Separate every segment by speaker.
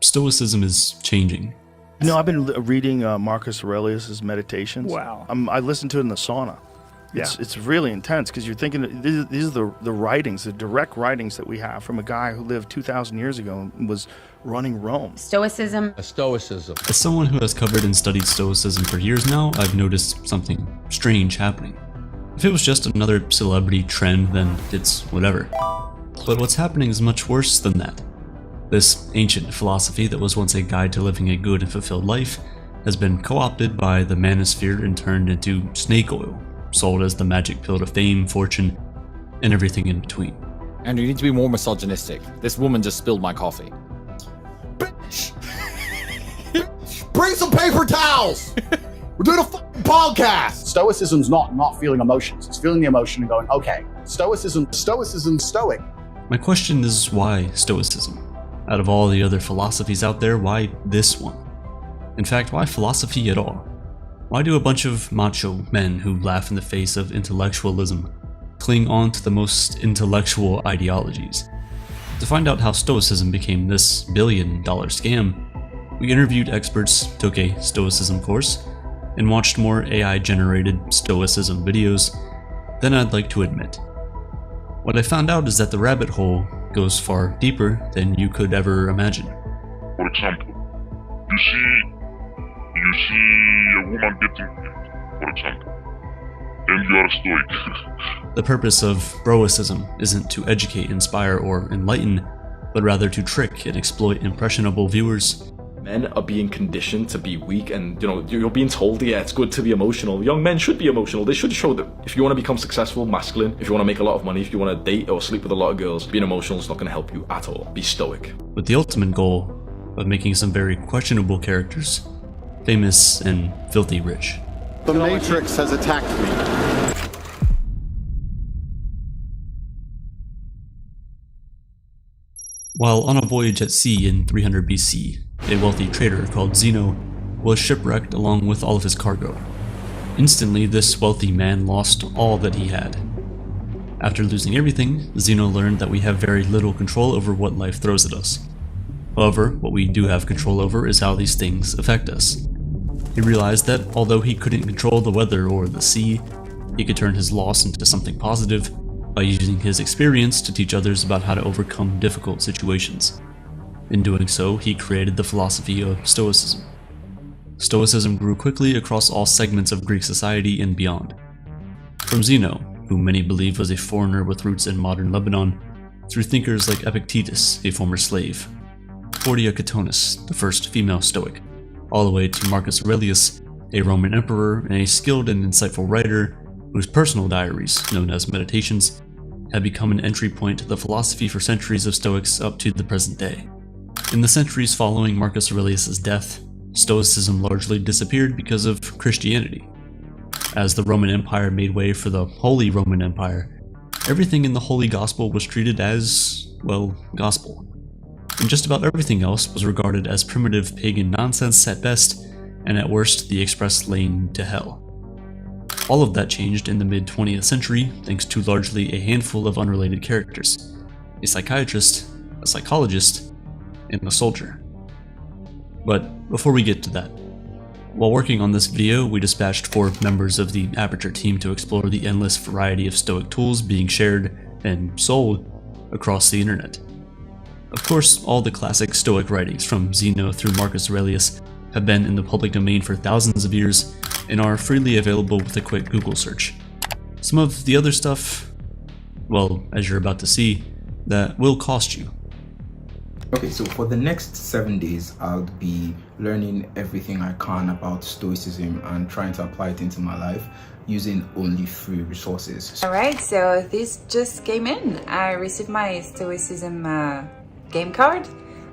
Speaker 1: Stoicism is changing.
Speaker 2: You know, I've been reading Marcus Aurelius' Meditations.
Speaker 3: Wow.
Speaker 2: I listened to it in the sauna. It's really intense because you're thinking these are the writings, the direct writings that we have from a guy who lived 2,000 years ago and was running Rome.
Speaker 4: Stoicism.
Speaker 5: Stoicism.
Speaker 1: As someone who has covered and studied Stoicism for years now, I've noticed something strange happening. If it was just another celebrity trend, then it's whatever. But what's happening is much worse than that. This ancient philosophy that was once a guide to living a good and fulfilled life has been co-opted by the manosphere and turned into snake oil, sold as the magic pill to fame, fortune, and everything in between.
Speaker 5: And you need to be more misogynistic. This woman just spilled my coffee.
Speaker 6: Bitch! Bring some paper towels! We're doing a fucking podcast! Stoicism's not feeling emotions. It's feeling the emotion and going, okay, Stoicism, Stoic.
Speaker 1: My question is, why Stoicism? Out of all the other philosophies out there, why this one? In fact, why philosophy at all? Why do a bunch of macho men who laugh in the face of intellectualism cling on to the most intellectual ideologies? To find out how Stoicism became this billion-dollar scam, we interviewed experts, took a Stoicism course, and watched more AI-generated Stoicism videos than I'd like to admit. What I found out is that the rabbit hole goes far deeper than you could ever imagine.
Speaker 7: For example, you see a woman getting raped, for example, and you are a Stoic.
Speaker 1: The purpose of Stoicism isn't to educate, inspire, or enlighten, but rather to trick and exploit impressionable viewers.
Speaker 8: Men are being conditioned to be weak, and you're being told, yeah, it's good to be emotional. Young men should be emotional. They should show that if you want to become successful, masculine, if you want to make a lot of money, if you want to date or sleep with a lot of girls, being emotional is not going to help you at all. Be stoic.
Speaker 1: With the ultimate goal of making some very questionable characters famous and filthy rich.
Speaker 6: The Matrix has attacked me.
Speaker 1: While on a voyage at sea in 300 BC, a wealthy trader called Zeno was shipwrecked along with all of his cargo. Instantly, this wealthy man lost all that he had. After losing everything, Zeno learned that we have very little control over what life throws at us. However, what we do have control over is how these things affect us. He realized that although he couldn't control the weather or the sea, he could turn his loss into something positive by using his experience to teach others about how to overcome difficult situations. In doing so, he created the philosophy of Stoicism. Stoicism grew quickly across all segments of Greek society and beyond. From Zeno, whom many believe was a foreigner with roots in modern Lebanon, through thinkers like Epictetus, a former slave, Portia Catonis, the first female Stoic, all the way to Marcus Aurelius, a Roman emperor and a skilled and insightful writer whose personal diaries, known as Meditations, have become an entry point to the philosophy for centuries of Stoics up to the present day. In the centuries following Marcus Aurelius' death, Stoicism largely disappeared because of Christianity. As the Roman Empire made way for the Holy Roman Empire, everything in the Holy Gospel was treated as, well, gospel. And just about everything else was regarded as primitive pagan nonsense at best, and at worst the express lane to hell. All of that changed in the mid-20th century thanks to largely a handful of unrelated characters: a psychiatrist, a psychologist, and a soldier. But before we get to that, while working on this video, we dispatched 4 members of the Aperture team to explore the endless variety of Stoic tools being shared and sold across the internet. Of course, all the classic Stoic writings from Zeno through Marcus Aurelius have been in the public domain for thousands of years and are freely available with a quick Google search. Some of the other stuff, well, as you're about to see, that will cost you.
Speaker 9: Okay, so for the next 7 days, I'll be learning everything I can about Stoicism and trying to apply it into my life using only free resources.
Speaker 4: All right, so this just came in. I received my Stoicism game card,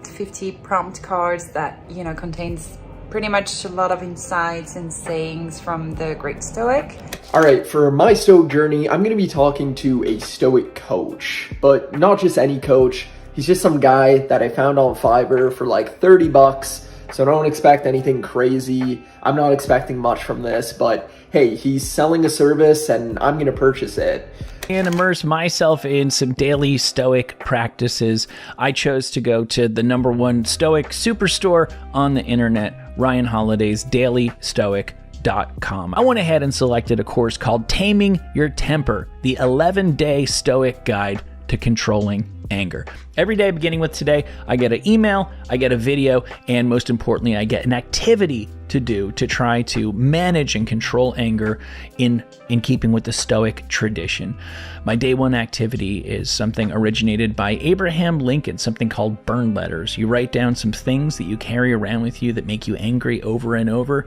Speaker 4: 50 prompt cards that, contains pretty much a lot of insights and sayings from the great Stoic.
Speaker 10: All right, for my Stoic journey, I'm going to be talking to a Stoic coach, but not just any coach. He's just some guy that I found on Fiverr for like 30 bucks so don't expect anything crazy. I'm not expecting much from this, but hey, he's selling a service and I'm going to purchase it.
Speaker 3: And immerse myself in some daily Stoic practices, I chose to go to the #1 Stoic superstore on the internet, Ryan Holiday's dailystoic.com. I went ahead and selected a course called Taming Your Temper, the 11-day Stoic guide to controlling anger. Every day beginning with today, I get an email, I get a video, and most importantly, I get an activity to do to try to manage and control anger in keeping with the Stoic tradition. My day one activity is something originated by Abraham Lincoln, something called burn letters. You write down some things that you carry around with you that make you angry over and over.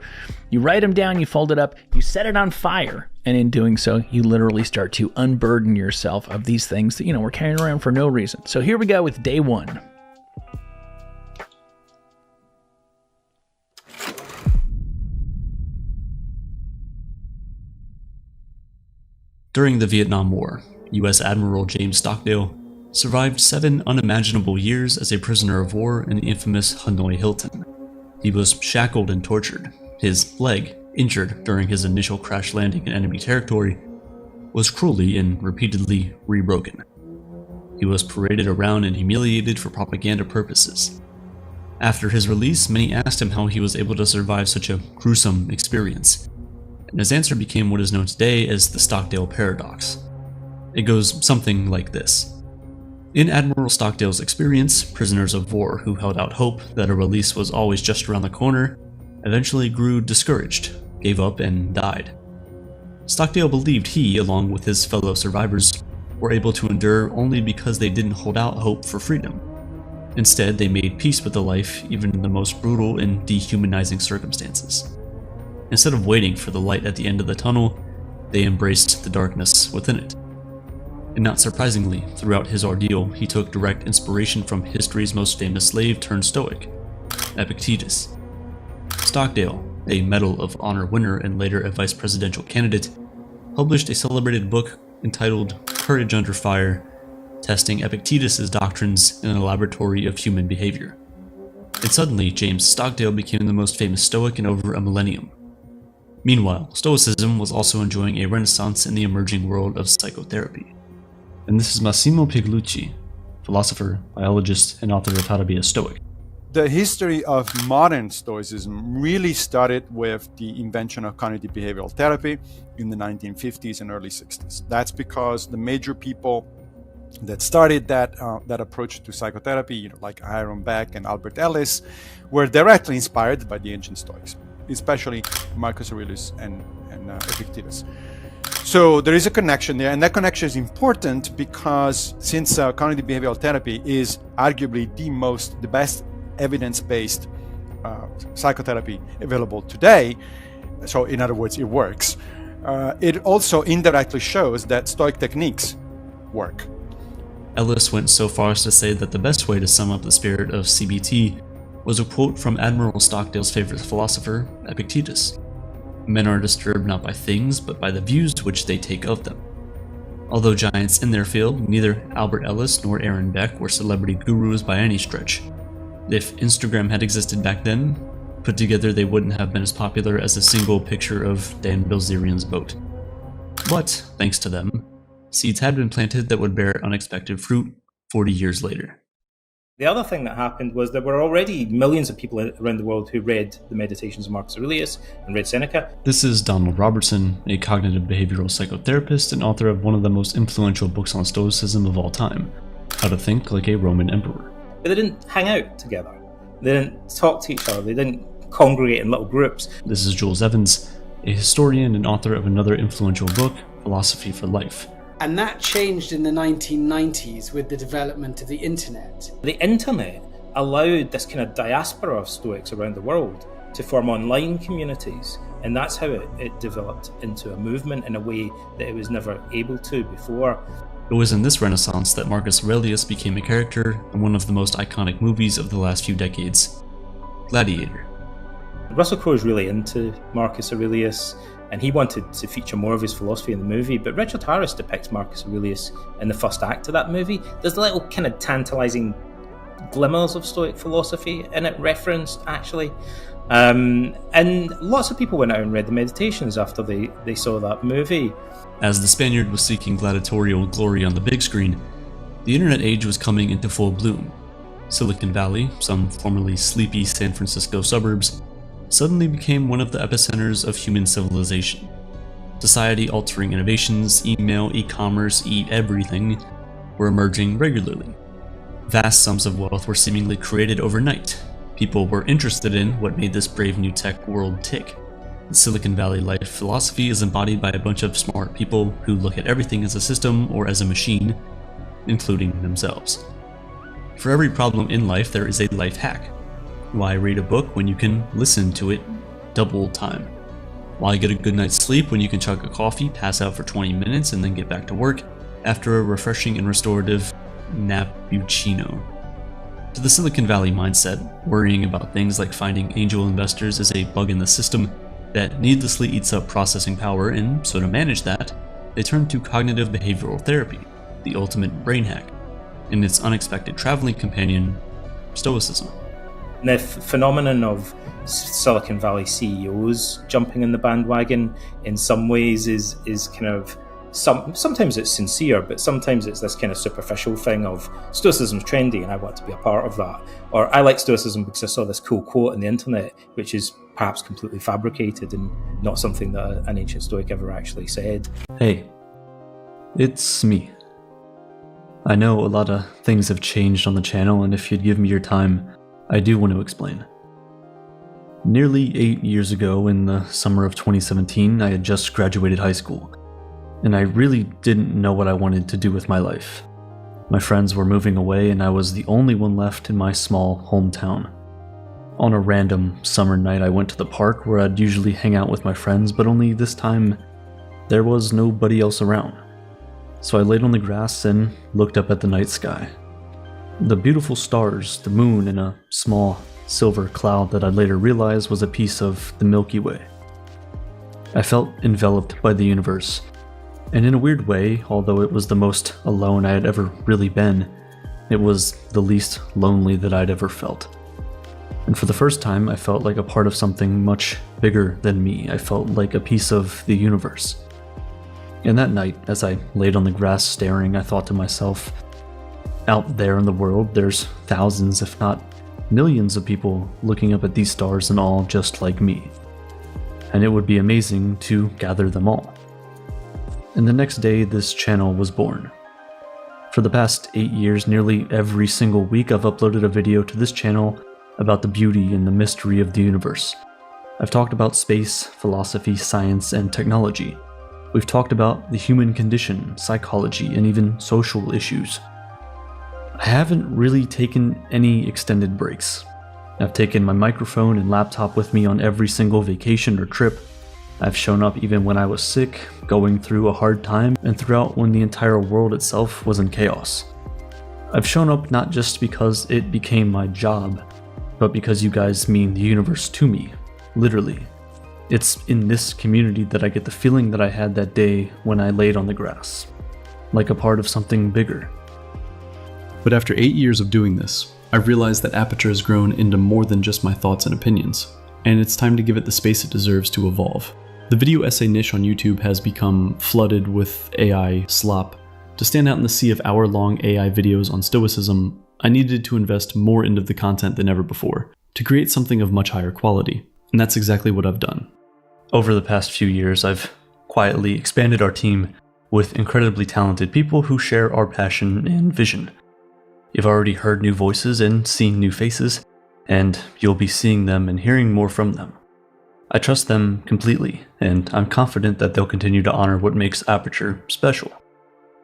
Speaker 3: You write them down, you fold it up, you set it on fire, and in doing so, you literally start to unburden yourself of these things that, we're carrying around for no reason. So here we go with day one.
Speaker 1: During the Vietnam War, U.S. Admiral James Stockdale survived 7 unimaginable years as a prisoner of war in the infamous Hanoi Hilton. He was shackled and tortured. His leg, injured during his initial crash landing in enemy territory, was cruelly and repeatedly rebroken. He was paraded around and humiliated for propaganda purposes. After his release, many asked him how he was able to survive such a gruesome experience, and his answer became what is known today as the Stockdale Paradox. It goes something like this. In Admiral Stockdale's experience, prisoners of war who held out hope that a release was always just around the corner eventually grew discouraged, gave up, and died. Stockdale believed he, along with his fellow survivors, were able to endure only because they didn't hold out hope for freedom. Instead, they made peace with the life even in the most brutal and dehumanizing circumstances. Instead of waiting for the light at the end of the tunnel, they embraced the darkness within it. And not surprisingly, throughout his ordeal, he took direct inspiration from history's most famous slave turned Stoic, Epictetus. Stockdale, a Medal of Honor winner and later a vice presidential candidate, published a celebrated book entitled Courage Under Fire, testing Epictetus' doctrines in a laboratory of human behavior. And suddenly, James Stockdale became the most famous Stoic in over a millennium. Meanwhile, Stoicism was also enjoying a renaissance in the emerging world of psychotherapy. And this is Massimo Pigliucci, philosopher, biologist, and author of How to Be a Stoic.
Speaker 11: The history of modern Stoicism really started with the invention of cognitive behavioral therapy in the 1950s and early 60s. That's because the major people that started that approach to psychotherapy, like Aaron Beck and Albert Ellis, were directly inspired by the ancient Stoics, especially Marcus Aurelius and Epictetus. So there is a connection there, and that connection is important because since cognitive behavioral therapy is arguably the best evidence-based psychotherapy available today, so in other words, it works, it also indirectly shows that Stoic techniques work.
Speaker 1: Ellis went so far as to say that the best way to sum up the spirit of CBT was a quote from Admiral Stockdale's favorite philosopher, Epictetus. Men are disturbed not by things, but by the views which they take of them. Although giants in their field, neither Albert Ellis nor Aaron Beck were celebrity gurus by any stretch. If Instagram had existed back then, put together they wouldn't have been as popular as a single picture of Dan Bilzerian's boat. But, thanks to them, seeds had been planted that would bear unexpected fruit 40 years later.
Speaker 12: The other thing that happened was there were already millions of people around the world who read the Meditations of Marcus Aurelius and read Seneca.
Speaker 1: This is Donald Robertson, a cognitive behavioral psychotherapist and author of one of the most influential books on Stoicism of all time, How to Think Like a Roman Emperor.
Speaker 12: But they didn't hang out together. They didn't talk to each other. They didn't congregate in little groups.
Speaker 1: This is Jules Evans, a historian and author of another influential book, Philosophy for Life.
Speaker 13: And that changed in the 1990s with the development of the internet.
Speaker 12: The internet allowed this kind of diaspora of Stoics around the world to form online communities, and that's how it developed into a movement in a way that it was never able to before.
Speaker 1: It was in this renaissance that Marcus Aurelius became a character in one of the most iconic movies of the last few decades, Gladiator.
Speaker 12: Russell Crowe is really into Marcus Aurelius, and he wanted to feature more of his philosophy in the movie, but Richard Harris depicts Marcus Aurelius in the first act of that movie. There's a little kind of tantalizing glimmers of Stoic philosophy in it referenced, actually. And lots of people went out and read the Meditations after they saw that movie.
Speaker 1: As the Spaniard was seeking gladiatorial glory on the big screen, the internet age was coming into full bloom. Silicon Valley, some formerly sleepy San Francisco suburbs, suddenly became one of the epicenters of human civilization. Society-altering innovations, email, e-commerce, everything, were emerging regularly. Vast sums of wealth were seemingly created overnight. People were interested in what made this brave new tech world tick. The Silicon Valley life philosophy is embodied by a bunch of smart people who look at everything as a system or as a machine, including themselves. For every problem in life, there is a life hack. Why read a book when you can listen to it double time? Why get a good night's sleep when you can chug a coffee, pass out for 20 minutes, and then get back to work after a refreshing and restorative nappuccino? To the Silicon Valley mindset, worrying about things like finding angel investors is a bug in the system that needlessly eats up processing power, and so to manage that, they turn to cognitive behavioral therapy, the ultimate brain hack, and its unexpected traveling companion, Stoicism.
Speaker 12: The phenomenon of Silicon Valley CEOs jumping in the bandwagon in some ways is kind of sometimes it's sincere, but sometimes it's this kind of superficial thing of Stoicism's trendy and I want to be a part of that. Or I like Stoicism because I saw this cool quote on the internet, which is perhaps completely fabricated and not something that an ancient Stoic ever actually said.
Speaker 1: Hey, it's me. I know a lot of things have changed on the channel, and if you'd give me your time, I do want to explain. Nearly 8 years ago, in the summer of 2017, I had just graduated high school, and I really didn't know what I wanted to do with my life. My friends were moving away, and I was the only one left in my small hometown. On a random summer night, I went to the park where I'd usually hang out with my friends, but only this time, there was nobody else around. So I laid on the grass and looked up at the night sky. The beautiful stars, the moon, and a small silver cloud that I'd later realize was a piece of the Milky Way. I felt enveloped by the universe, and in a weird way, although it was the most alone I had ever really been, it was the least lonely that I'd ever felt. And for the first time, I felt like a part of something much bigger than me. I felt like a piece of the universe. And that night, as I laid on the grass staring, I thought to myself, out there in the world, there's thousands, if not millions of people looking up at these stars and all just like me. And it would be amazing to gather them all. And the next day, this channel was born. For the past 8 years, nearly every single week, I've uploaded a video to this channel about the beauty and the mystery of the universe. I've talked about space, philosophy, science, and technology. We've talked about the human condition, psychology, and even social issues. I haven't really taken any extended breaks. I've taken my microphone and laptop with me on every single vacation or trip. I've shown up even when I was sick, going through a hard time, and throughout when the entire world itself was in chaos. I've shown up not just because it became my job, but because you guys mean the universe to me, literally. It's in this community that I get the feeling that I had that day when I laid on the grass, like a part of something bigger.
Speaker 14: But after 8 years of doing this, I've realized that Aperture has grown into more than just my thoughts and opinions, and it's time to give it the space it deserves to evolve. The video essay niche on YouTube has become flooded with AI slop. To stand out in the sea of hour-long AI videos on Stoicism, I needed to invest more into the content than ever before, to create something of much higher quality, and that's exactly what I've done.
Speaker 1: Over the past few years, I've quietly expanded our team with incredibly talented people who share our passion and vision. You've already heard new voices and seen new faces, and you'll be seeing them and hearing more from them. I trust them completely, and I'm confident that they'll continue to honor what makes Aperture special.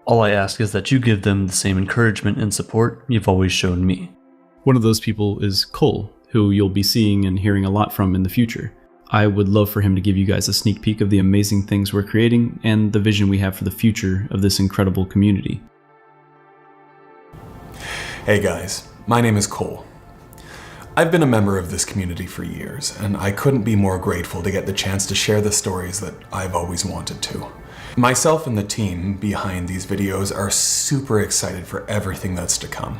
Speaker 1: All I ask is that you give them the same encouragement and support you've always shown me.
Speaker 14: One of those people is Cole, who you'll be seeing and hearing a lot from in the future. I would love for him to give you guys a sneak peek of the amazing things we're creating and the vision we have for the future of this incredible community.
Speaker 15: Hey guys, my name is Cole. I've been a member of this community for years, and I couldn't be more grateful to get the chance to share the stories that I've always wanted to. Myself and the team behind these videos are super excited for everything that's to come.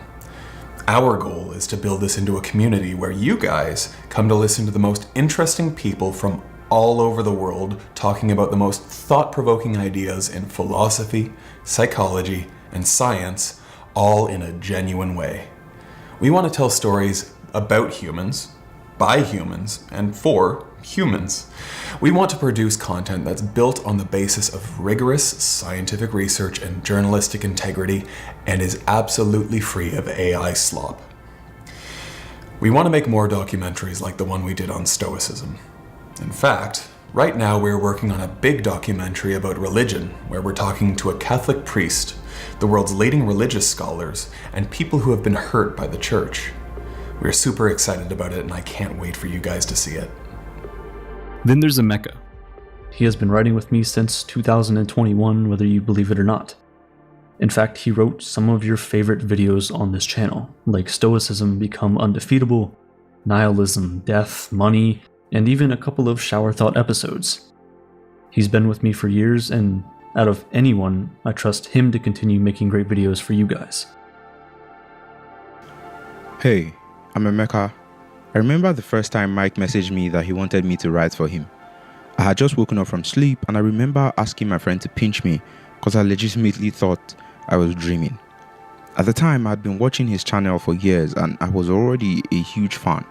Speaker 15: Our goal is to build this into a community where you guys come to listen to the most interesting people from all over the world talking about the most thought-provoking ideas in philosophy, psychology, and science, all in a genuine way. We want to tell stories about humans, by humans, and for humans. We want to produce content that's built on the basis of rigorous scientific research and journalistic integrity and is absolutely free of AI slop. We want to make more documentaries like the one we did on Stoicism. In fact, right now we're working on a big documentary about religion where we're talking to a Catholic priest, the world's leading religious scholars, and people who have been hurt by the church. We're super excited about it and I can't wait for you guys to see it.
Speaker 1: Then there's Emeka. He has been writing with me since 2021, whether you believe it or not. In fact, he wrote some of your favorite videos on this channel, like Stoicism Become Undefeatable, Nihilism, Death, Money, and even a couple of shower thought episodes. He's been with me for years, and out of anyone, I trust him to continue making great videos for you guys.
Speaker 16: Hey, I'm Emeka. I remember the first time Mike messaged me that he wanted me to write for him. I had just woken up from sleep and I remember asking my friend to pinch me because I legitimately thought I was dreaming. At the time, I had been watching his channel for years and I was already a huge fan.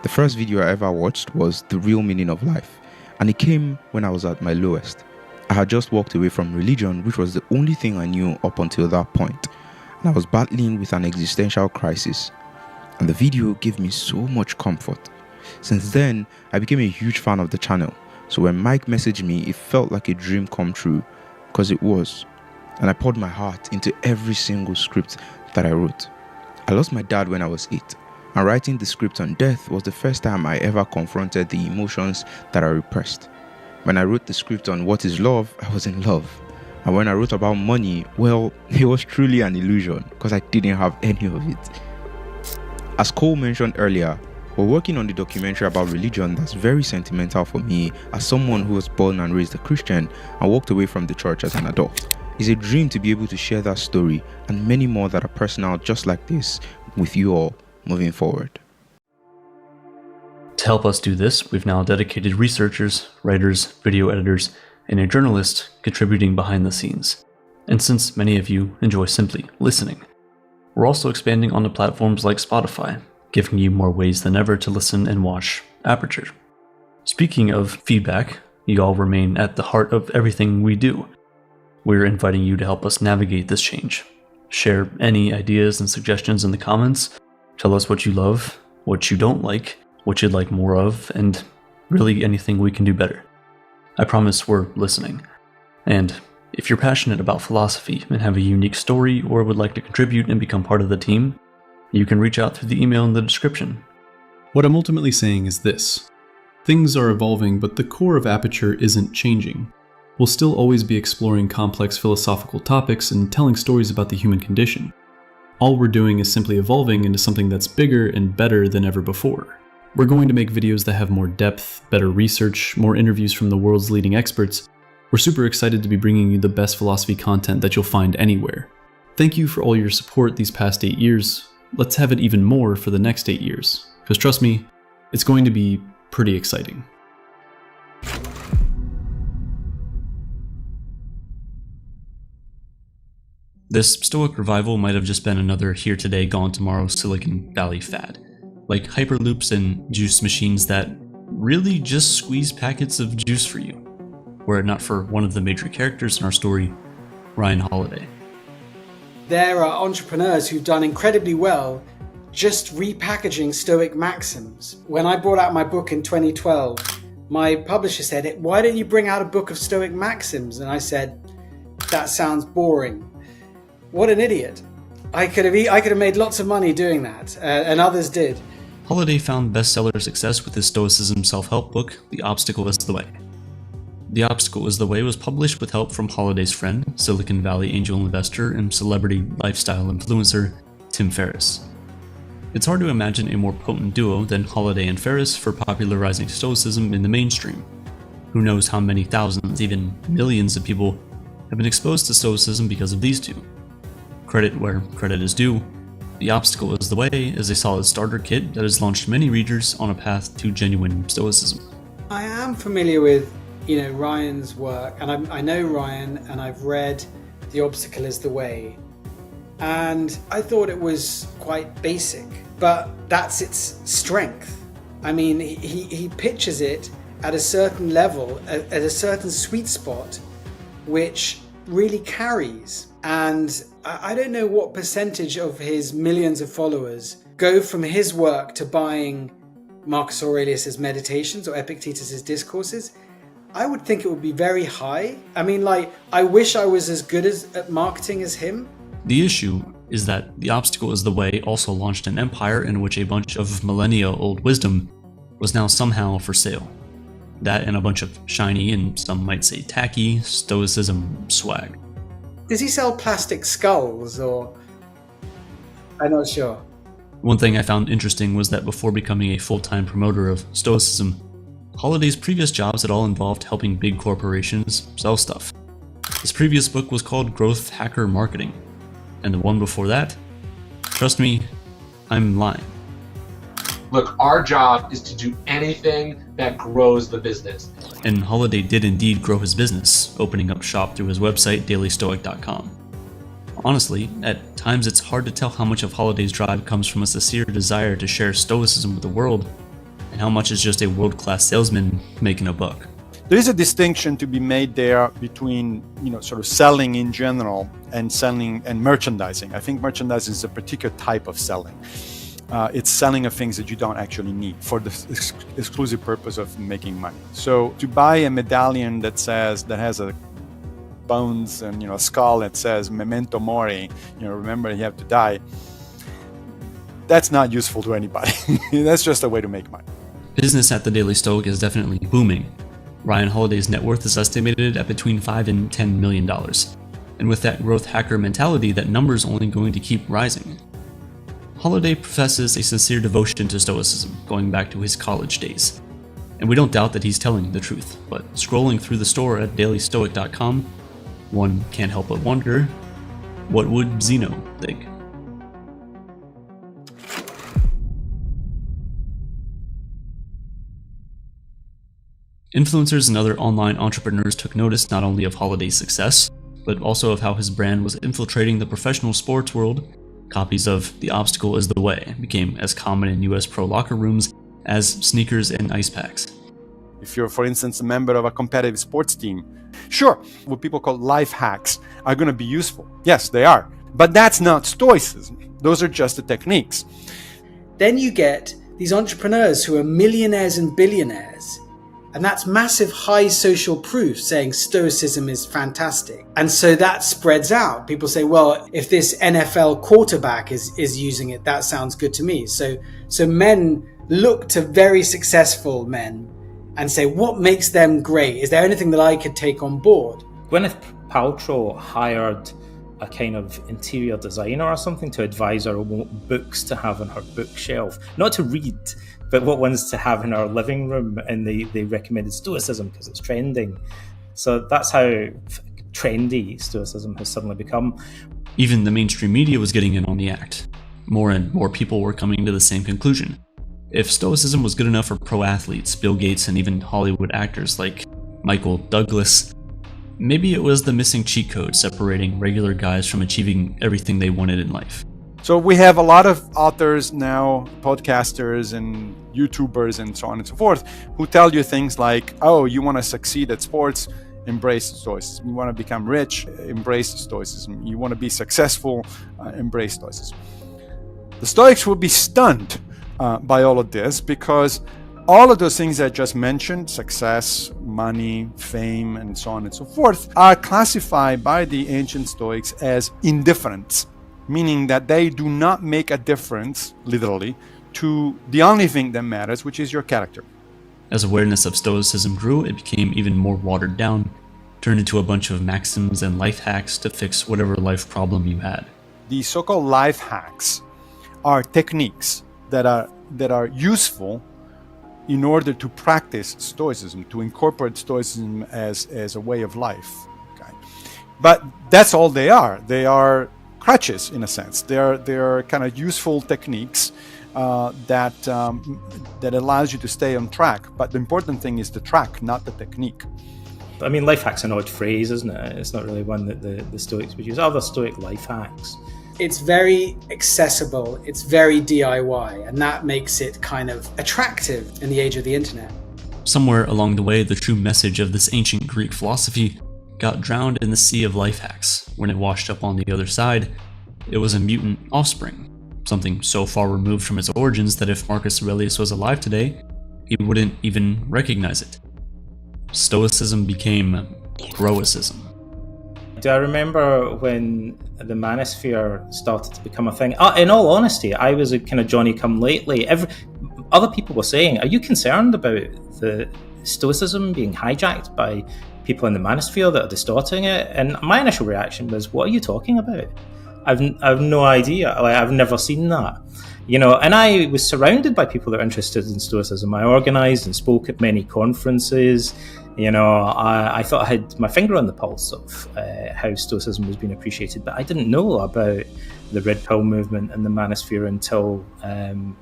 Speaker 16: The first video I ever watched was The Real Meaning of Life, and it came when I was at my lowest. I had just walked away from religion, which was the only thing I knew up until that point, and I was battling with an existential crisis. And the video gave me so much comfort. Since then, I became a huge fan of the channel, so when Mike messaged me, it felt like a dream come true, because it was. And I poured my heart into every single script that I wrote. I lost my dad when I was 8. And writing the script on death was the first time I ever confronted the emotions that I repressed. When I wrote the script on what is love, I was in love. And when I wrote about money, well, it was truly an illusion because I didn't have any of it. As Cole mentioned earlier, we're working on the documentary about religion that's very sentimental for me as someone who was born and raised a Christian and walked away from the church as an adult. It's a dream to be able to share that story and many more that are personal just like this with you all moving forward.
Speaker 1: To help us do this, we've now dedicated researchers, writers, video editors, and a journalist contributing behind the scenes. And since many of you enjoy simply listening, we're also expanding onto platforms like Spotify, giving you more ways than ever to listen and watch Aperture. Speaking of feedback, you all remain at the heart of everything we do. We're inviting you to help us navigate this change. Share any ideas and suggestions in the comments. Tell us what you love, what you don't like, what you'd like more of, and really anything we can do better. I promise we're listening. And if you're passionate about philosophy and have a unique story or would like to contribute and become part of the team, you can reach out through the email in the description.
Speaker 14: What I'm ultimately saying is this. Things are evolving, but the core of Aperture isn't changing. We'll still always be exploring complex philosophical topics and telling stories about the human condition. All we're doing is simply evolving into something that's bigger and better than ever before. We're going to make videos that have more depth, better research, more interviews from the world's leading experts. We're super excited to be bringing you the best philosophy content that you'll find anywhere. Thank you for all your support these past 8 years. Let's have it even more for the next 8 years. Because trust me, it's going to be pretty exciting.
Speaker 1: This Stoic revival might have just been another here today, gone tomorrow Silicon Valley fad. Like hyperloops and juice machines that really just squeeze packets of juice for you, were it not for one of the major characters in our story, Ryan Holiday.
Speaker 13: There are entrepreneurs who've done incredibly well just repackaging Stoic maxims. When I brought out my book in 2012, my publisher said, "Why don't you bring out a book of Stoic maxims?" And I said, "That sounds boring." What an idiot. I could have made lots of money doing that, and others did.
Speaker 1: Holiday found bestseller success with his Stoicism self-help book, The Obstacle is the Way. The Obstacle is the Way was published with help from Holiday's friend, Silicon Valley angel investor and celebrity lifestyle influencer, Tim Ferriss. It's hard to imagine a more potent duo than Holiday and Ferriss for popularizing Stoicism in the mainstream. Who knows how many thousands, even millions of people have been exposed to Stoicism because of these two. Credit where credit is due, The Obstacle is the Way is a solid starter kit that has launched many readers on a path to genuine Stoicism.
Speaker 13: I am familiar with, Ryan's work, and I know Ryan, and I've read The Obstacle is the Way, and I thought it was quite basic, but that's its strength. I mean, he pitches it at a certain level, at a certain sweet spot, which really carries. And I don't know what percentage of his millions of followers go from his work to buying Marcus Aurelius's Meditations or Epictetus's Discourses. I would think it would be very high. I mean, I wish I was as good at marketing as him.
Speaker 1: The issue is that The Obstacle is the Way also launched an empire in which a bunch of millennia-old wisdom was now somehow for sale. That and a bunch of shiny, and some might say tacky, Stoicism swag.
Speaker 13: Does he sell plastic skulls, or...? I'm not sure.
Speaker 1: One thing I found interesting was that before becoming a full-time promoter of Stoicism, Holiday's previous jobs had all involved helping big corporations sell stuff. His previous book was called Growth Hacker Marketing, and the one before that? Trust me, I'm lying.
Speaker 17: Look, our job is to do anything that grows the business.
Speaker 1: And Holiday did indeed grow his business, opening up shop through his website, dailystoic.com. Honestly, at times it's hard to tell how much of Holiday's drive comes from a sincere desire to share Stoicism with the world, and how much is just a world-class salesman making a buck.
Speaker 11: There is a distinction to be made there between, sort of selling in general and selling and merchandising. I think merchandising is a particular type of selling. It's selling of things that you don't actually need for the exclusive purpose of making money. So to buy a medallion that has a bones and a skull that says "Memento Mori," remember you have to die. That's not useful to anybody. That's just a way to make money.
Speaker 1: Business at the Daily Stoic is definitely booming. Ryan Holiday's net worth is estimated at between $5 and $10 million. And with that growth hacker mentality, that number is only going to keep rising. Holiday professes a sincere devotion to Stoicism, going back to his college days. And we don't doubt that he's telling the truth, but scrolling through the store at dailystoic.com, one can't help but wonder, what would Zeno think? Influencers and other online entrepreneurs took notice not only of Holiday's success, but also of how his brand was infiltrating the professional sports world. Copies of The Obstacle is the Way became as common in US pro locker rooms as sneakers and ice packs.
Speaker 11: If you're, for instance, a member of a competitive sports team, sure, what people call life hacks are going to be useful. Yes, they are. But that's not Stoicism. Those are just the techniques.
Speaker 13: Then you get these entrepreneurs who are millionaires and billionaires. And that's massive high social proof saying Stoicism is fantastic. And so that spreads out. People say, well, if this NFL quarterback is using it, that sounds good to me. So men look to very successful men and say, what makes them great? Is there anything that I could take on board?
Speaker 12: Gwyneth Paltrow hired a kind of interior designer or something to advise her what books to have on her bookshelf. Not to read, but what ones to have in our living room, and they recommended Stoicism because it's trending. So that's how trendy Stoicism has suddenly become.
Speaker 1: Even the mainstream media was getting in on the act. More and more people were coming to the same conclusion. If Stoicism was good enough for pro athletes, Bill Gates, and even Hollywood actors like Michael Douglas, maybe it was the missing cheat code separating regular guys from achieving everything they wanted in life.
Speaker 11: So we have a lot of authors now, podcasters and YouTubers and so on and so forth, who tell you things like, oh, you want to succeed at sports, embrace Stoicism. You want to become rich, embrace Stoicism. You want to be successful, embrace Stoicism. The Stoics will be stunned by all of this, because all of those things I just mentioned, success, money, fame, and so on and so forth, are classified by the ancient Stoics as indifference, meaning that they do not make a difference, literally, to the only thing that matters, which is your character.
Speaker 1: As awareness of Stoicism grew, it became even more watered down, turned into a bunch of maxims and life hacks to fix whatever life problem you had.
Speaker 11: The so-called life hacks are techniques that are useful in order to practice Stoicism, to incorporate Stoicism as a way of life. Okay? But that's all they are. They are crutches in a sense. They're kind of useful techniques that allows you to stay on track. But the important thing is the track, not the technique.
Speaker 12: I mean, life hack's an odd phrase, isn't it? It's not really one that the Stoics would use. Other Stoic life hacks.
Speaker 13: It's very accessible, it's very DIY, and that makes it kind of attractive in the age of the internet.
Speaker 1: Somewhere along the way, the true message of this ancient Greek philosophy got drowned in the sea of life hacks. When it washed up on the other side, it was a mutant offspring, something so far removed from its origins that if Marcus Aurelius was alive today, he wouldn't even recognize it. Stoicism became Groicism.
Speaker 12: Do I remember when the manosphere started to become a thing? In all honesty, I was a kind of Johnny-come-lately. Other people were saying, are you concerned about the Stoicism being hijacked by people in the manosphere that are distorting it? And my initial reaction was, what are you talking about? I've no idea. I've never seen that. And I was surrounded by people that are interested in Stoicism. I organised and spoke at many conferences. I thought I had my finger on the pulse of how Stoicism was being appreciated, but I didn't know about the Red Pill movement and the manosphere until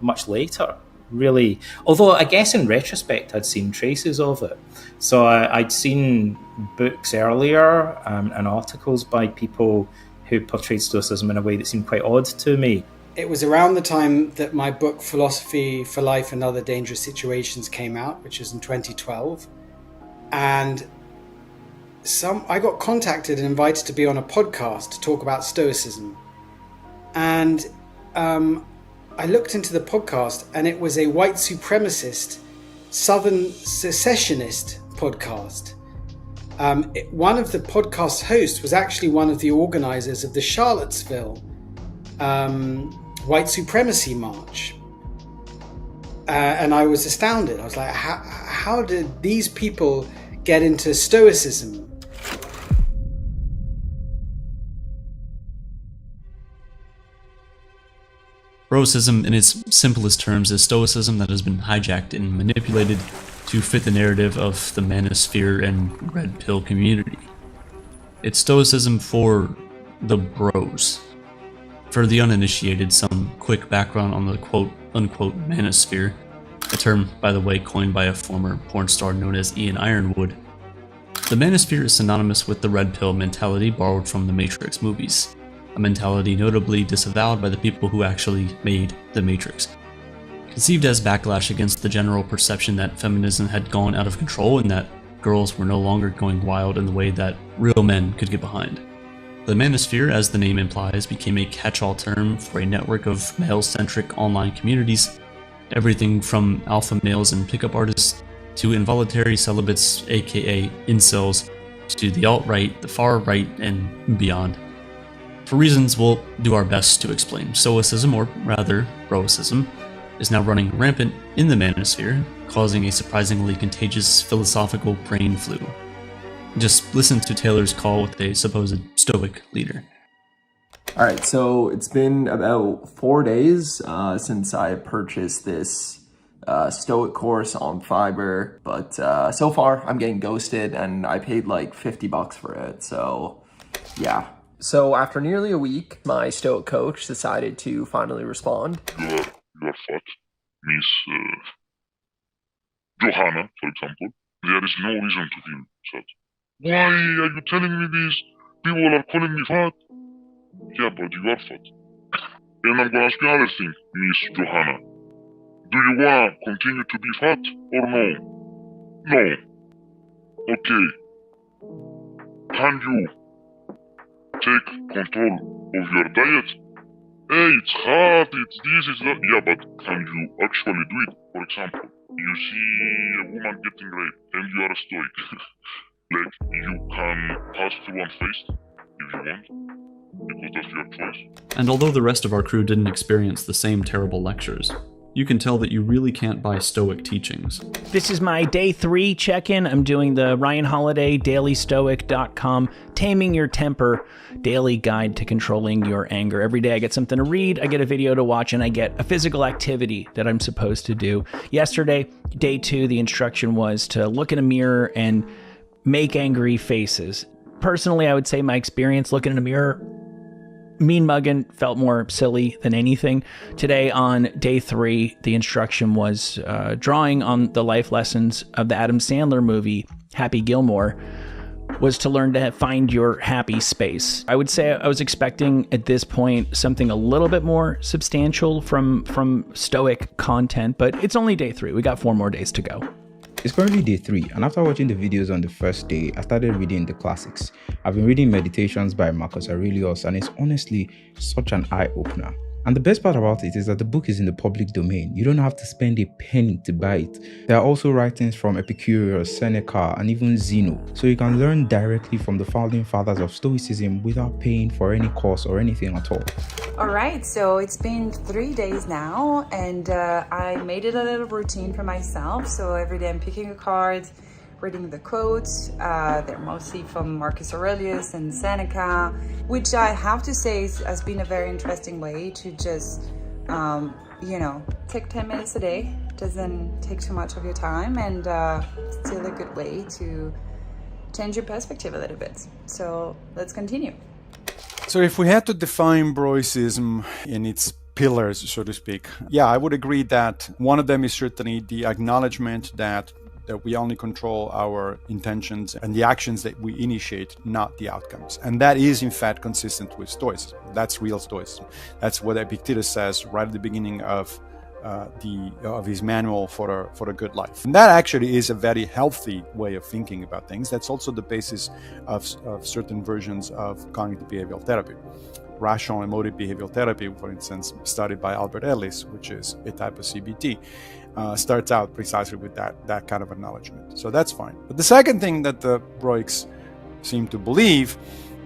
Speaker 12: much later, really. Although I guess in retrospect I'd seen traces of it. So I'd seen books earlier and articles by people who portrayed Stoicism in a way that seemed quite odd to me.
Speaker 13: It was around the time that my book Philosophy for Life and Other Dangerous Situations came out, which was in 2012. And I got contacted and invited to be on a podcast to talk about Stoicism. And I looked into the podcast, and it was a white supremacist, Southern secessionist podcast. One of the podcast hosts was actually one of the organizers of the Charlottesville White Supremacy March. And I was astounded. I was like, how did these people get into Stoicism?
Speaker 1: Groicism, in its simplest terms, is Stoicism that has been hijacked and manipulated to fit the narrative of the manosphere and Red Pill community. It's Stoicism for the bros. For the uninitiated, some quick background on the quote-unquote manosphere, a term, by the way, coined by a former porn star known as Ian Ironwood. The manosphere is synonymous with the Red Pill mentality borrowed from the Matrix movies, a mentality notably disavowed by the people who actually made the Matrix. Conceived as backlash against the general perception that feminism had gone out of control and that girls were no longer going wild in the way that real men could get behind. The manosphere, as the name implies, became a catch-all term for a network of male-centric online communities, everything from alpha males and pickup artists to involuntary celibates, aka incels, to the alt-right, the far-right, and beyond. For reasons we'll do our best to explain, Stoicism, or rather, Groicism, is now running rampant in the manosphere, causing a surprisingly contagious philosophical brain flu. Just listen to Taylor's call with a supposed Stoic leader.
Speaker 10: All right, so it's been about 4 days since I purchased this Stoic course on Fiverr, but so far I'm getting ghosted and I paid like $50 for it, so yeah. So after nearly a week, my Stoic coach decided to finally respond.
Speaker 7: You are fat, Miss Johanna, for example. There is no reason to feel sad. Why are you telling me this? People are calling me fat. Yeah, but you are fat. And I'm gonna ask you another thing, Miss Johanna. Do you wanna continue to be fat or no? No. Okay. Can you take control of your diet? Hey, it's hard, it's this, it's that. Yeah, but can you actually do it? For example, you see a woman getting raped and you are a Stoic. Like, you can pass through unfazed if you want, because that's your choice.
Speaker 14: And although the rest of our crew didn't experience the same terrible lectures, you can tell that you really can't buy Stoic teachings.
Speaker 3: This is my day 3 check-in. I'm doing the Ryan Holiday dailystoic.com Taming Your Temper daily guide to controlling your anger. Every day I get something to read, I get a video to watch, and I get a physical activity that I'm supposed to do. Yesterday, day 2, the instruction was to look in a mirror and make angry faces. Personally, I would say my experience looking in a mirror Mean mugging felt more silly than anything. Today on day 3, the instruction was drawing on the life lessons of the Adam Sandler movie, Happy Gilmore, was to learn to find your happy space. I would say I was expecting at this point something a little bit more substantial from Stoic content, but it's only day 3. We got 4 more days to go.
Speaker 16: It's currently day 3, and after watching the videos on the first day, I started reading the classics. I've been reading Meditations by Marcus Aurelius, and it's honestly such an eye-opener. And the best part about it is that the book is in the public domain. You don't have to spend a penny to buy it. There are also writings from Epicurus, Seneca, and even Zeno, so you can learn directly from the founding fathers of Stoicism without paying for any course or anything at all.
Speaker 4: Alright, so it's been 3 days now, and I made it a little routine for myself. So every day I'm picking a card, reading the quotes. They're mostly from Marcus Aurelius and Seneca, which I have to say has been a very interesting way to just, take 10 minutes a day. Doesn't take too much of your time, and still a good way to change your perspective a little bit. So let's continue.
Speaker 11: So if we had to define Stoicism in its pillars, so to speak, yeah, I would agree that one of them is certainly the acknowledgement that we only control our intentions and the actions that we initiate, not the outcomes. And that is in fact consistent with Stoicism. That's real Stoicism. That's what Epictetus says right at the beginning of his manual for a good life. And that actually is a very healthy way of thinking about things. That's also the basis of certain versions of cognitive behavioral therapy. Rational emotive behavioral therapy, for instance, studied by Albert Ellis, which is a type of CBT, starts out precisely with that kind of acknowledgement. So that's fine. But the second thing that the Stoics seem to believe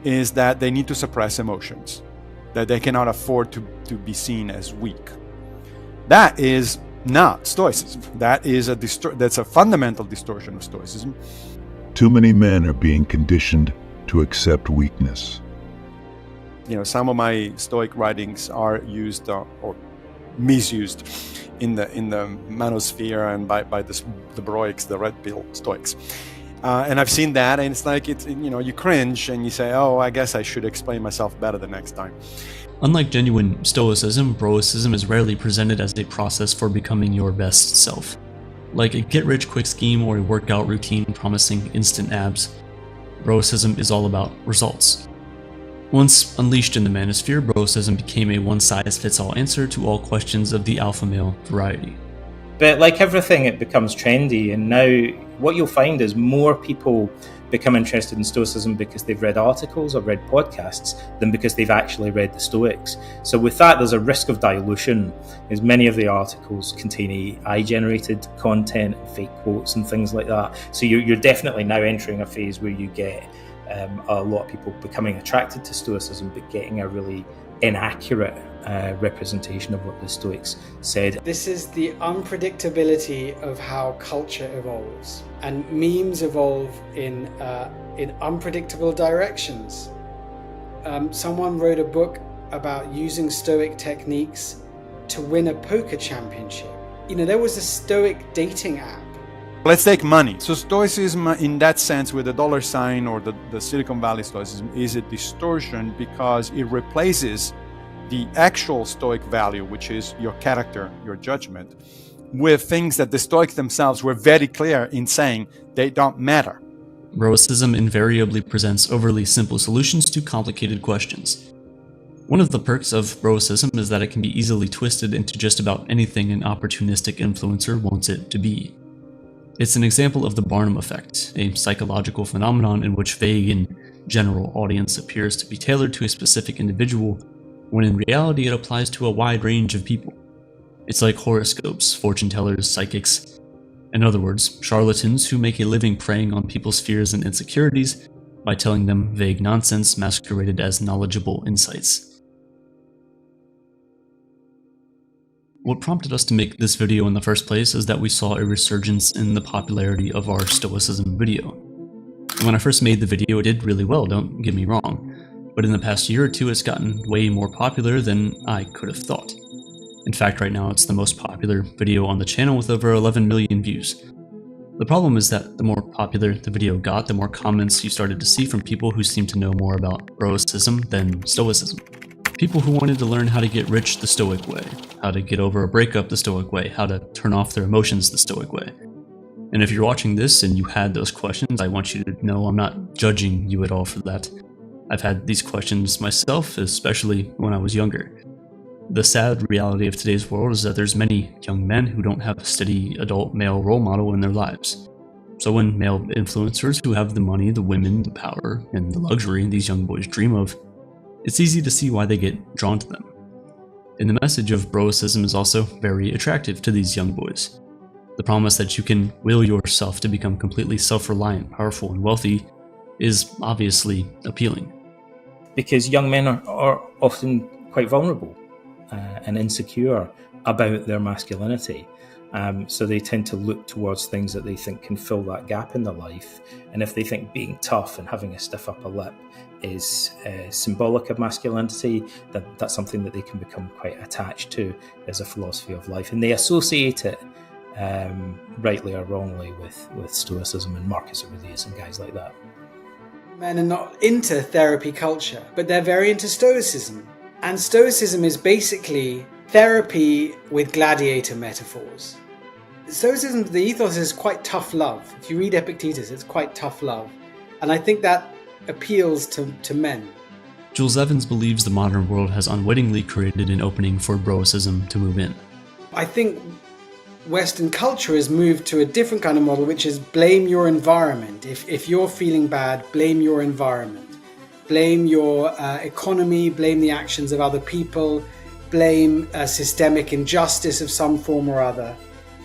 Speaker 11: is that they need to suppress emotions, that they cannot afford to be seen as weak. That is not Stoicism. That is that's a fundamental distortion of Stoicism.
Speaker 18: Too many men are being conditioned to accept weakness.
Speaker 11: Some of my Stoic writings are used or misused in the manosphere and by the Stoics, the red pill Stoics. And I've seen that, and it's like you cringe and you say, oh, I guess I should explain myself better the next time.
Speaker 1: Unlike genuine Stoicism, Stoicism is rarely presented as a process for becoming your best self. Like a get-rich-quick scheme or a workout routine promising instant abs, Stoicism is all about results. Once unleashed in the manosphere, Stoicism became a one-size-fits-all answer to all questions of the alpha male variety.
Speaker 12: But like everything, it becomes trendy, and now what you'll find is more people become interested in Stoicism because they've read articles or read podcasts than because they've actually read the Stoics. So with that, there's a risk of dilution, as many of the articles contain AI-generated content, fake quotes and things like that. So you're definitely now entering a phase where you get a lot of people becoming attracted to Stoicism but getting a really inaccurate representation of what the Stoics said.
Speaker 13: This is the unpredictability of how culture evolves, and memes evolve in unpredictable directions. Someone wrote a book about using Stoic techniques to win a poker championship. There was a Stoic dating app.
Speaker 11: Let's take money. So Stoicism in that sense, with the dollar sign or the Silicon Valley Stoicism, is a distortion because it replaces the actual Stoic value, which is your character, your judgment, with things that the Stoics themselves were very clear in saying they don't matter.
Speaker 1: Stoicism invariably presents overly simple solutions to complicated questions. One of the perks of Stoicism is that it can be easily twisted into just about anything an opportunistic influencer wants it to be. It's an example of the Barnum effect, a psychological phenomenon in which vague and general audience appears to be tailored to a specific individual, when in reality it applies to a wide range of people. It's like horoscopes, fortune tellers, psychics. In other words, charlatans who make a living preying on people's fears and insecurities by telling them vague nonsense masqueraded as knowledgeable insights. What prompted us to make this video in the first place is that we saw a resurgence in the popularity of our Stoicism video. When I first made the video, it did really well, don't get me wrong, but in the past year or two it's gotten way more popular than I could have thought. In fact, right now it's the most popular video on the channel with over 11 million views. The problem is that the more popular the video got, the more comments you started to see from people who seem to know more about Stoicism than Stoicism. People who wanted to learn how to get rich the Stoic way, how to get over a breakup the Stoic way, how to turn off their emotions the Stoic way. And if you're watching this and you had those questions, I want you to know I'm not judging you at all for that. I've had these questions myself, especially when I was younger. The sad reality of today's world is that there's many young men who don't have a steady adult male role model in their lives. So when male influencers who have the money, the women, the power, and the luxury these young boys dream of, it's easy to see why they get drawn to them. And the message of broicism is also very attractive to these young boys. The promise that you can will yourself to become completely self-reliant, powerful, and wealthy is obviously appealing.
Speaker 12: Because young men are often quite vulnerable and insecure about their masculinity. So they tend to look towards things that they think can fill that gap in their life. And if they think being tough and having a stiff upper lip is symbolic of masculinity, that's something that they can become quite attached to as a philosophy of life. And they associate it, rightly or wrongly, with Stoicism and Marcus Aurelius and guys like that.
Speaker 13: Men are not into therapy culture, but they're very into Stoicism. And Stoicism is basically therapy with gladiator metaphors. Stoicism, the ethos is quite tough love. If you read Epictetus, it's quite tough love. And I think that appeals to men.
Speaker 1: Jules Evans believes the modern world has unwittingly created an opening for broicism to move in.
Speaker 13: I think Western culture has moved to a different kind of model, which is blame your environment. If you're feeling bad, blame your environment. Blame your economy, blame the actions of other people, blame systemic injustice of some form or other.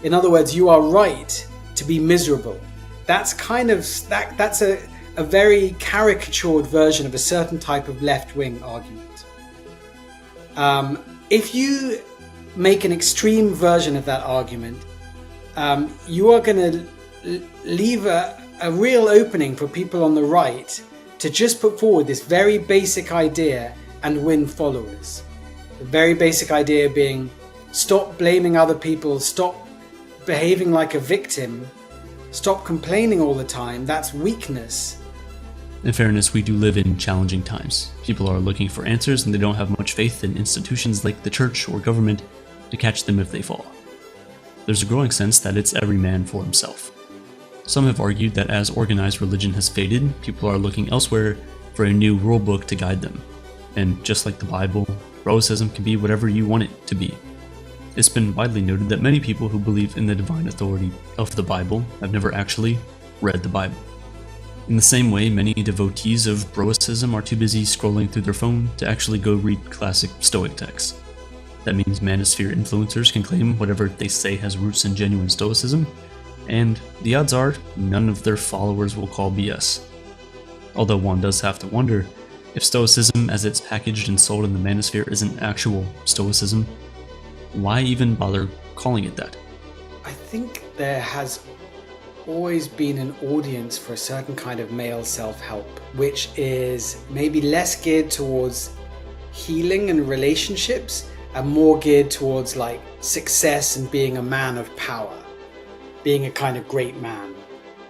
Speaker 13: In other words, you are right to be miserable. That's kind of, that's a very caricatured version of a certain type of left-wing argument. If you make an extreme version of that argument, you are going to leave a real opening for people on the right to just put forward this very basic idea and win followers. The very basic idea being, stop blaming other people, stop behaving like a victim, stop complaining all the time, that's weakness.
Speaker 1: In fairness, we do live in challenging times. People are looking for answers and they don't have much faith in institutions like the church or government to catch them if they fall. There's a growing sense that it's every man for himself. Some have argued that as organized religion has faded, people are looking elsewhere for a new rulebook to guide them. And just like the Bible, broicism can be whatever you want it to be. It's been widely noted that many people who believe in the divine authority of the Bible have never actually read the Bible. In the same way, many devotees of broicism are too busy scrolling through their phone to actually go read classic Stoic texts. That means manosphere influencers can claim whatever they say has roots in genuine Stoicism, and the odds are none of their followers will call BS. Although one does have to wonder, if Stoicism as it's packaged and sold in the manosphere isn't actual Stoicism, why even bother calling it that?
Speaker 13: I think there has always been an audience for a certain kind of male self-help, which is maybe less geared towards healing and relationships and more geared towards like success and being a man of power, being a kind of great man.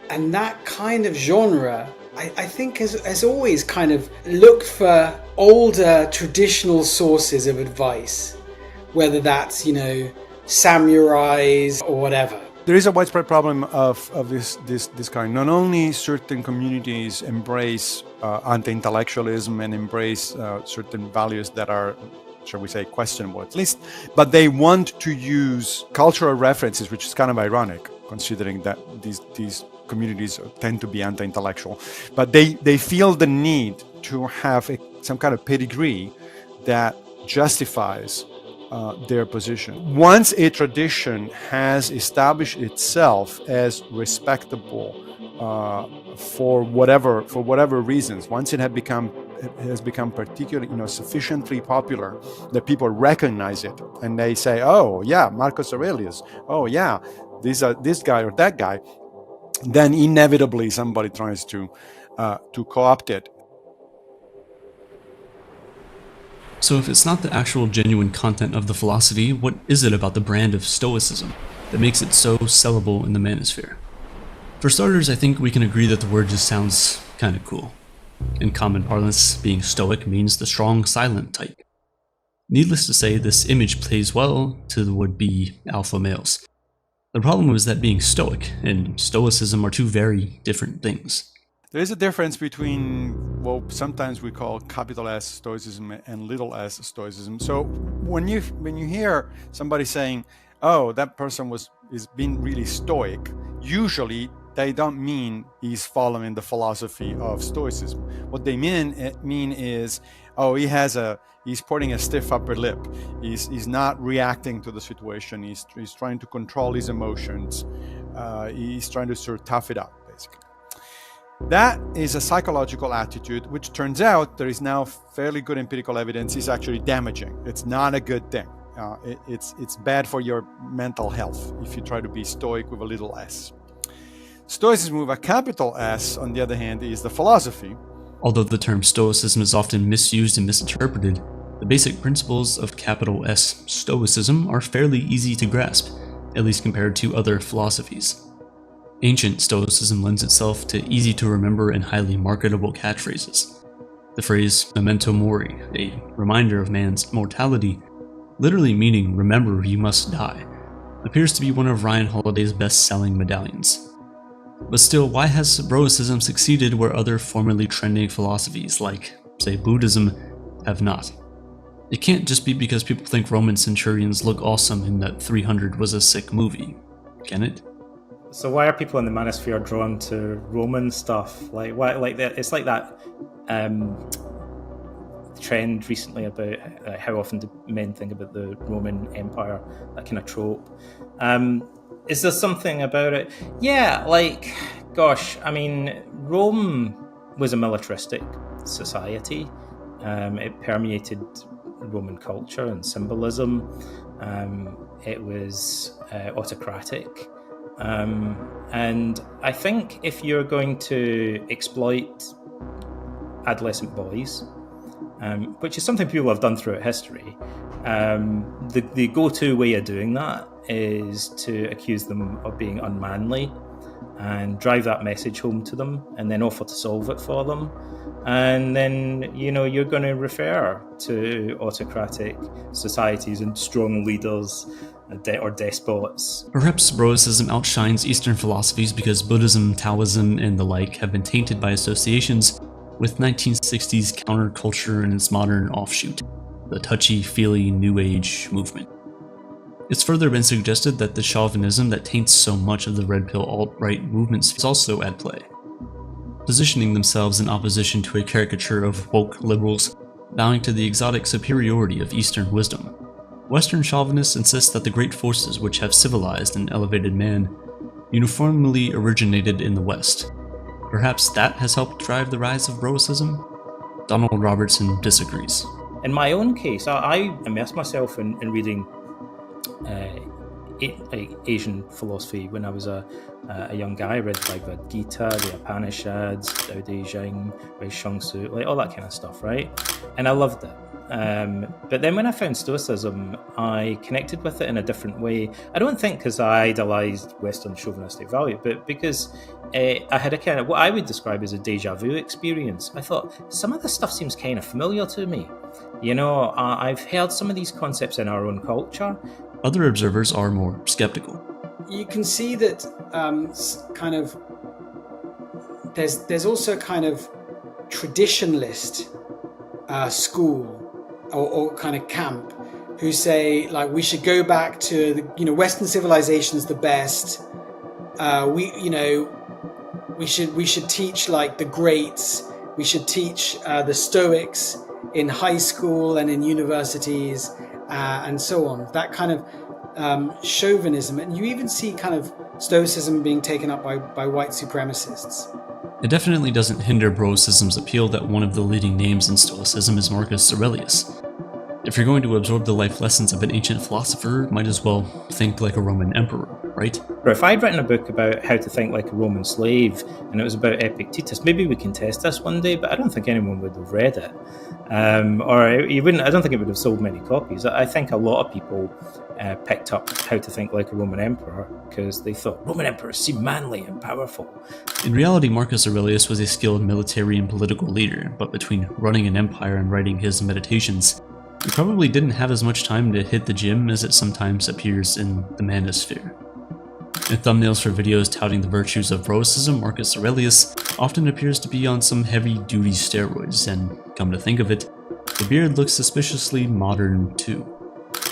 Speaker 13: And that kind of genre, I think has always kind of looked for older traditional sources of advice, whether that's, samurais or whatever.
Speaker 11: There is a widespread problem of this kind. Not only certain communities embrace anti-intellectualism and embrace certain values that are, shall we say, questionable at least, but they want to use cultural references, which is kind of ironic, considering that these communities tend to be anti-intellectual. But they feel the need to have some kind of pedigree that justifies their position. Once a tradition has established itself as respectable for whatever reasons, once it has become particularly sufficiently popular that people recognize it and they say, oh yeah, Marcus Aurelius, oh yeah, this guy or that guy, then inevitably somebody tries to co-opt it.
Speaker 1: So if it's not the actual genuine content of the philosophy, what is it about the brand of Stoicism that makes it so sellable in the manosphere? For starters, I think we can agree that the word just sounds kind of cool. In common parlance, being Stoic means the strong, silent type. Needless to say, this image plays well to the would-be alpha males. The problem was that being Stoic and Stoicism are two very different things.
Speaker 11: There is a difference between what sometimes we call capital S Stoicism and little s Stoicism. So when you hear somebody saying, "Oh, that person is being really Stoic," usually they don't mean he's following the philosophy of Stoicism. What they mean is, oh, he's putting a stiff upper lip. He's not reacting to the situation. He's trying to control his emotions. He's trying to sort of tough it up, basically. That is a psychological attitude, which turns out there is now fairly good empirical evidence is actually damaging. It's not a good thing. It's bad for your mental health if you try to be Stoic with a little s. Stoicism with a capital S, on the other hand, is the philosophy.
Speaker 1: Although the term Stoicism is often misused and misinterpreted, the basic principles of capital S Stoicism are fairly easy to grasp, at least compared to other philosophies. Ancient Stoicism lends itself to easy-to-remember and highly marketable catchphrases. The phrase memento mori, a reminder of man's mortality, literally meaning remember you must die, appears to be one of Ryan Holiday's best-selling medallions. But still, why has Stoicism succeeded where other formerly trending philosophies, like, say, Buddhism, have not? It can't just be because people think Roman centurions look awesome and that 300 was a sick movie, can it?
Speaker 12: So why are people in the manosphere drawn to Roman stuff? Like why? Like that? It's like that trend recently about how often do men think about the Roman Empire? That kind of trope. Is there something about it? Yeah, like, gosh, I mean, Rome was a militaristic society. It permeated Roman culture and symbolism. It was autocratic. And I think if you're going to exploit adolescent boys, which is something people have done throughout history, the go-to way of doing that is to accuse them of being unmanly and drive that message home to them and then offer to solve it for them. And then, you're going to refer to autocratic societies and strong leaders or despots.
Speaker 1: Perhaps Stoicism outshines Eastern philosophies because Buddhism, Taoism, and the like have been tainted by associations with 1960s counterculture and its modern offshoot, the touchy-feely New Age movement. It's further been suggested that the chauvinism that taints so much of the red pill alt-right movements is also at play, positioning themselves in opposition to a caricature of woke liberals bowing to the exotic superiority of Eastern wisdom. Western chauvinists insist that the great forces which have civilized and elevated man uniformly originated in the West. Perhaps that has helped drive the rise of Stoicism? Donald Robertson disagrees.
Speaker 12: In my own case, I immersed myself in reading Asian philosophy when I was a young guy. I read Bhagavad Gita, the Upanishads, Tao Te Ching, Wei Shang Su, like all that kind of stuff, right? And I loved it. But then when I found Stoicism, I connected with it in a different way. I don't think because I idolized Western chauvinistic value, but because I had a kind of what I would describe as a deja vu experience. I thought, some of this stuff seems kind of familiar to me. I've heard some of these concepts in our own culture.
Speaker 1: Other observers are more skeptical.
Speaker 13: You can see that there's also a kind of traditionalist school or kind of camp who say, like, we should go back to Western civilization's the best. We should teach like the greats. We should teach the Stoics in high school and in universities and so on. That kind of chauvinism, and you even see kind of Stoicism being taken up by white supremacists.
Speaker 1: It definitely doesn't hinder Stoicism's appeal that one of the leading names in Stoicism is Marcus Aurelius. If you're going to absorb the life lessons of an ancient philosopher, might as well think like a Roman emperor, right?
Speaker 12: If I'd written a book about how to think like a Roman slave, and it was about Epictetus, maybe we can test this one day, but I don't think anyone would have read it. I don't think it would have sold many copies. I think a lot of people picked up how to think like a Roman emperor because they thought Roman emperors seem manly and powerful.
Speaker 1: In reality, Marcus Aurelius was a skilled military and political leader, but between running an empire and writing his Meditations, You probably didn't have as much time to hit the gym as it sometimes appears in the manosphere. In thumbnails for videos touting the virtues of Stoicism, Marcus Aurelius often appears to be on some heavy-duty steroids, and come to think of it, the beard looks suspiciously modern too.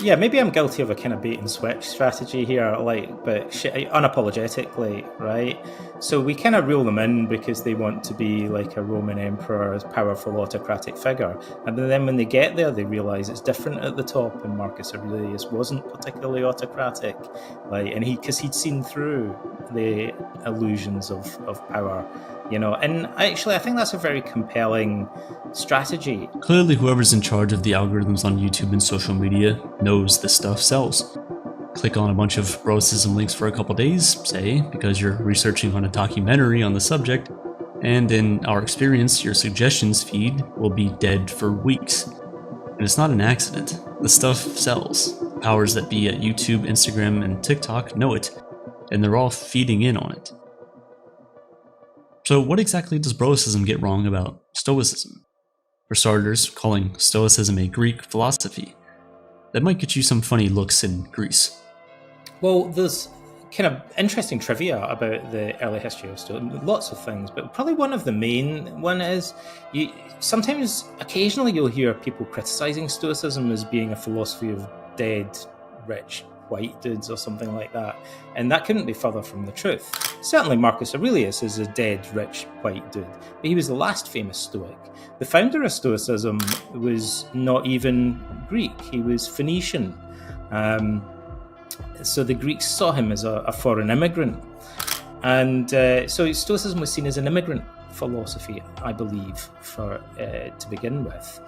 Speaker 12: Yeah, maybe I'm guilty of a kind of bait and switch strategy here, but unapologetically, right? So we kind of rule them in because they want to be like a Roman emperor, a powerful autocratic figure. And then when they get there, they realize it's different at the top, and Marcus Aurelius wasn't particularly autocratic, because he'd seen through the illusions of power. And actually I think that's a very compelling strategy.
Speaker 1: Clearly whoever's in charge of the algorithms on YouTube and social media knows this stuff sells. Click on a bunch of Stoicism links for a couple days, say, because you're researching on a documentary on the subject, and in our experience, your suggestions feed will be dead for weeks. And it's not an accident. The stuff sells. Powers that be at YouTube, Instagram, and TikTok know it, and they're all feeding in on it. So what exactly does Stoicism get wrong about Stoicism? For starters, calling Stoicism a Greek philosophy. That might get you some funny looks in Greece.
Speaker 12: Well, there's kind of interesting trivia about the early history of Stoicism. Lots of things, but probably one of the main one is occasionally you'll hear people criticizing Stoicism as being a philosophy of dead, rich, white dudes or something like that, and that couldn't be further from the truth. Certainly Marcus Aurelius is a dead, rich, white dude, but he was the last famous Stoic. The founder of Stoicism was not even Greek, he was Phoenician. So the Greeks saw him as a foreign immigrant. And so Stoicism was seen as an immigrant philosophy, I believe, to begin with.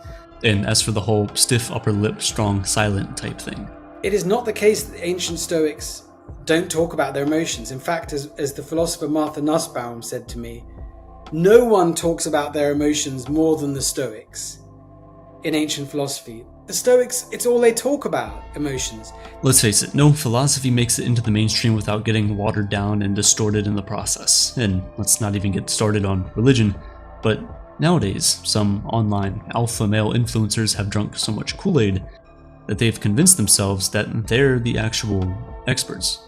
Speaker 1: And as for the whole stiff upper lip, strong, silent type thing,
Speaker 13: it is not the case that the ancient Stoics don't talk about their emotions. In fact, as the philosopher Martha Nussbaum said to me, no one talks about their emotions more than the Stoics in ancient philosophy. The Stoics, it's all they talk about, emotions.
Speaker 1: Let's face it, no philosophy makes it into the mainstream without getting watered down and distorted in the process. And let's not even get started on religion, but nowadays, some online alpha male influencers have drunk so much Kool-Aid that they've convinced themselves that they're the actual experts.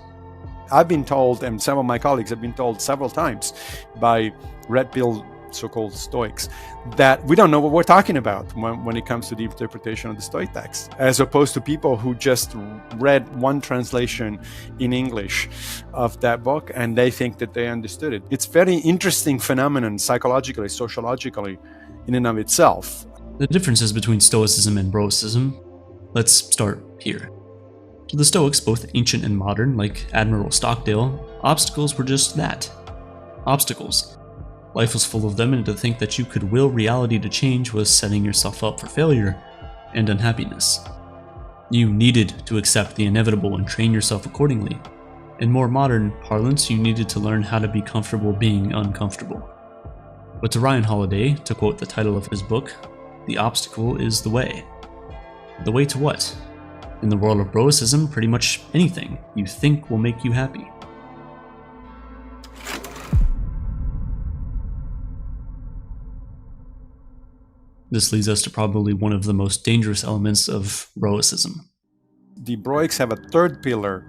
Speaker 11: I've been told, and some of my colleagues have been told several times by red pill so-called Stoics, that we don't know what we're talking about when it comes to the interpretation of the Stoic text, as opposed to people who just read one translation in English of that book and they think that they understood it. It's a very interesting phenomenon psychologically, sociologically, in and of itself.
Speaker 1: The differences between Stoicism and Stoicism, let's start here. To the Stoics, both ancient and modern, like Admiral Stockdale, obstacles were just that. Obstacles. Life was full of them, and to think that you could will reality to change was setting yourself up for failure and unhappiness. You needed to accept the inevitable and train yourself accordingly. In more modern parlance, you needed to learn how to be comfortable being uncomfortable. But to Ryan Holiday, to quote the title of his book, the obstacle is the way. The way to what? In the world of Stoicism, pretty much anything you think will make you happy. This leads us to probably one of the most dangerous elements of Stoicism.
Speaker 11: The Stoics have a third pillar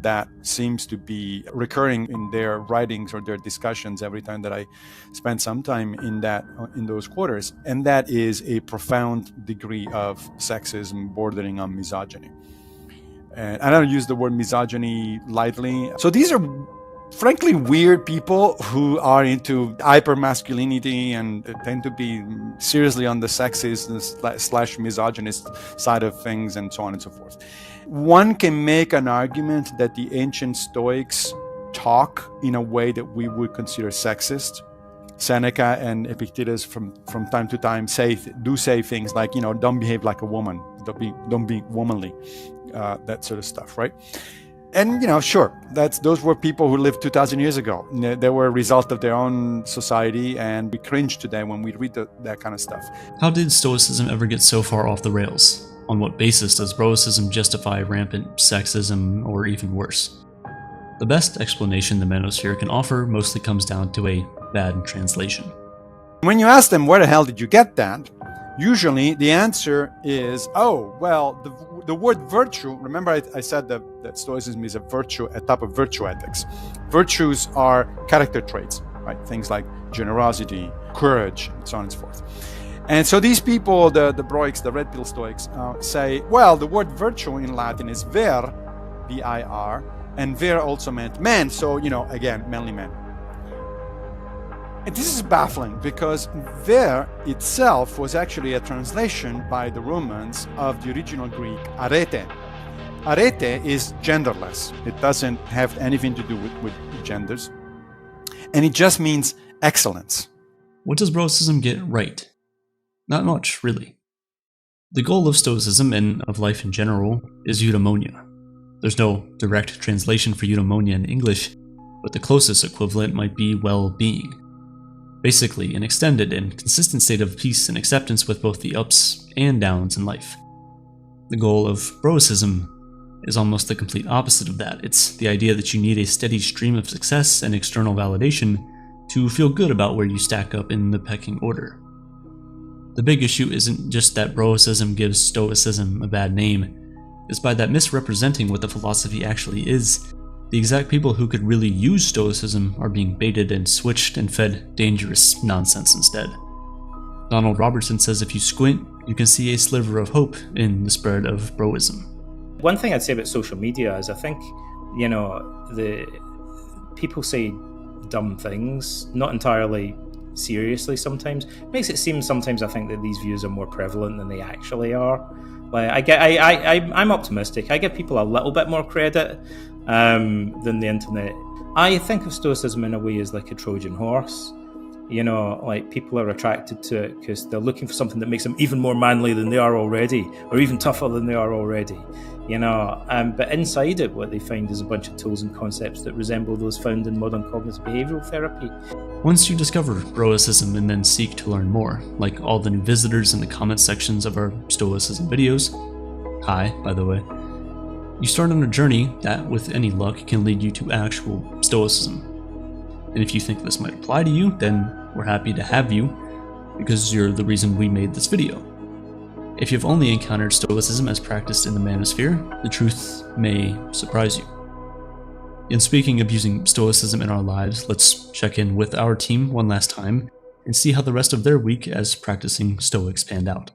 Speaker 11: that seems to be recurring in their writings or their discussions every time that I spend some time in those quarters, and that is a profound degree of sexism bordering on misogyny. And I don't use the word misogyny lightly. So these are frankly weird people who are into hyper-masculinity and tend to be seriously on the sexist / misogynist side of things, and so on and so forth. One can make an argument that the ancient Stoics talk in a way that we would consider sexist. Seneca and Epictetus from time to time do say things like, don't behave like a woman, don't be womanly, that sort of stuff, right? And, sure, those were people who lived 2,000 years ago. They were a result of their own society, and we cringe today when we read that kind of stuff.
Speaker 1: How did Stoicism ever get so far off the rails? On what basis does Stoicism justify rampant sexism, or even worse? The best explanation the manosphere can offer mostly comes down to a bad translation.
Speaker 11: When you ask them, where the hell did you get that? Usually the answer is, oh, well, the word virtue, remember I said that Stoicism is a type of virtue ethics. Virtues are character traits, right? Things like generosity, courage, and so on and so forth. And so these people, the Broics, the Red Pill Stoics, say, well, the word virtue in Latin is vir, V-I-R, and vir also meant man, so, again, manly man. And this is baffling because vir itself was actually a translation by the Romans of the original Greek arete. Arete is genderless. It doesn't have anything to do with genders. And it just means excellence.
Speaker 1: What does Stoicism get right? Not much, really. The goal of Stoicism and of life in general is eudaimonia. There's no direct translation for eudaimonia in English, but the closest equivalent might be well-being. Basically, an extended and consistent state of peace and acceptance with both the ups and downs in life. The goal of Stoicism is almost the complete opposite of that. It's the idea that you need a steady stream of success and external validation to feel good about where you stack up in the pecking order. The big issue isn't just that Stoicism gives Stoicism a bad name, it's by that misrepresenting what the philosophy actually is. The exact people who could really use Stoicism are being baited and switched and fed dangerous nonsense instead. Donald Robertson says if you squint, you can see a sliver of hope in the spread of broism.
Speaker 12: One thing I'd say about social media is I think, the people say dumb things, not entirely seriously sometimes. It makes it seem sometimes I think that these views are more prevalent than they actually are. Like I'm optimistic. I give people a little bit more credit than the internet. I think of Stoicism in a way as like a Trojan horse. Like people are attracted to it because they're looking for something that makes them even more manly than they are already, or even tougher than they are already. But inside it, what they find is a bunch of tools and concepts that resemble those found in modern cognitive behavioral therapy.
Speaker 1: Once you discover Stoicism and then seek to learn more, like all the new visitors in the comment sections of our Stoicism videos, hi, by the way, you start on a journey that, with any luck, can lead you to actual Stoicism. And if you think this might apply to you, then we're happy to have you, because you're the reason we made this video. If you've only encountered Stoicism as practiced in the manosphere, the truth may surprise you. And speaking of using Stoicism in our lives, let's check in with our team one last time and see how the rest of their week as practicing Stoics panned out.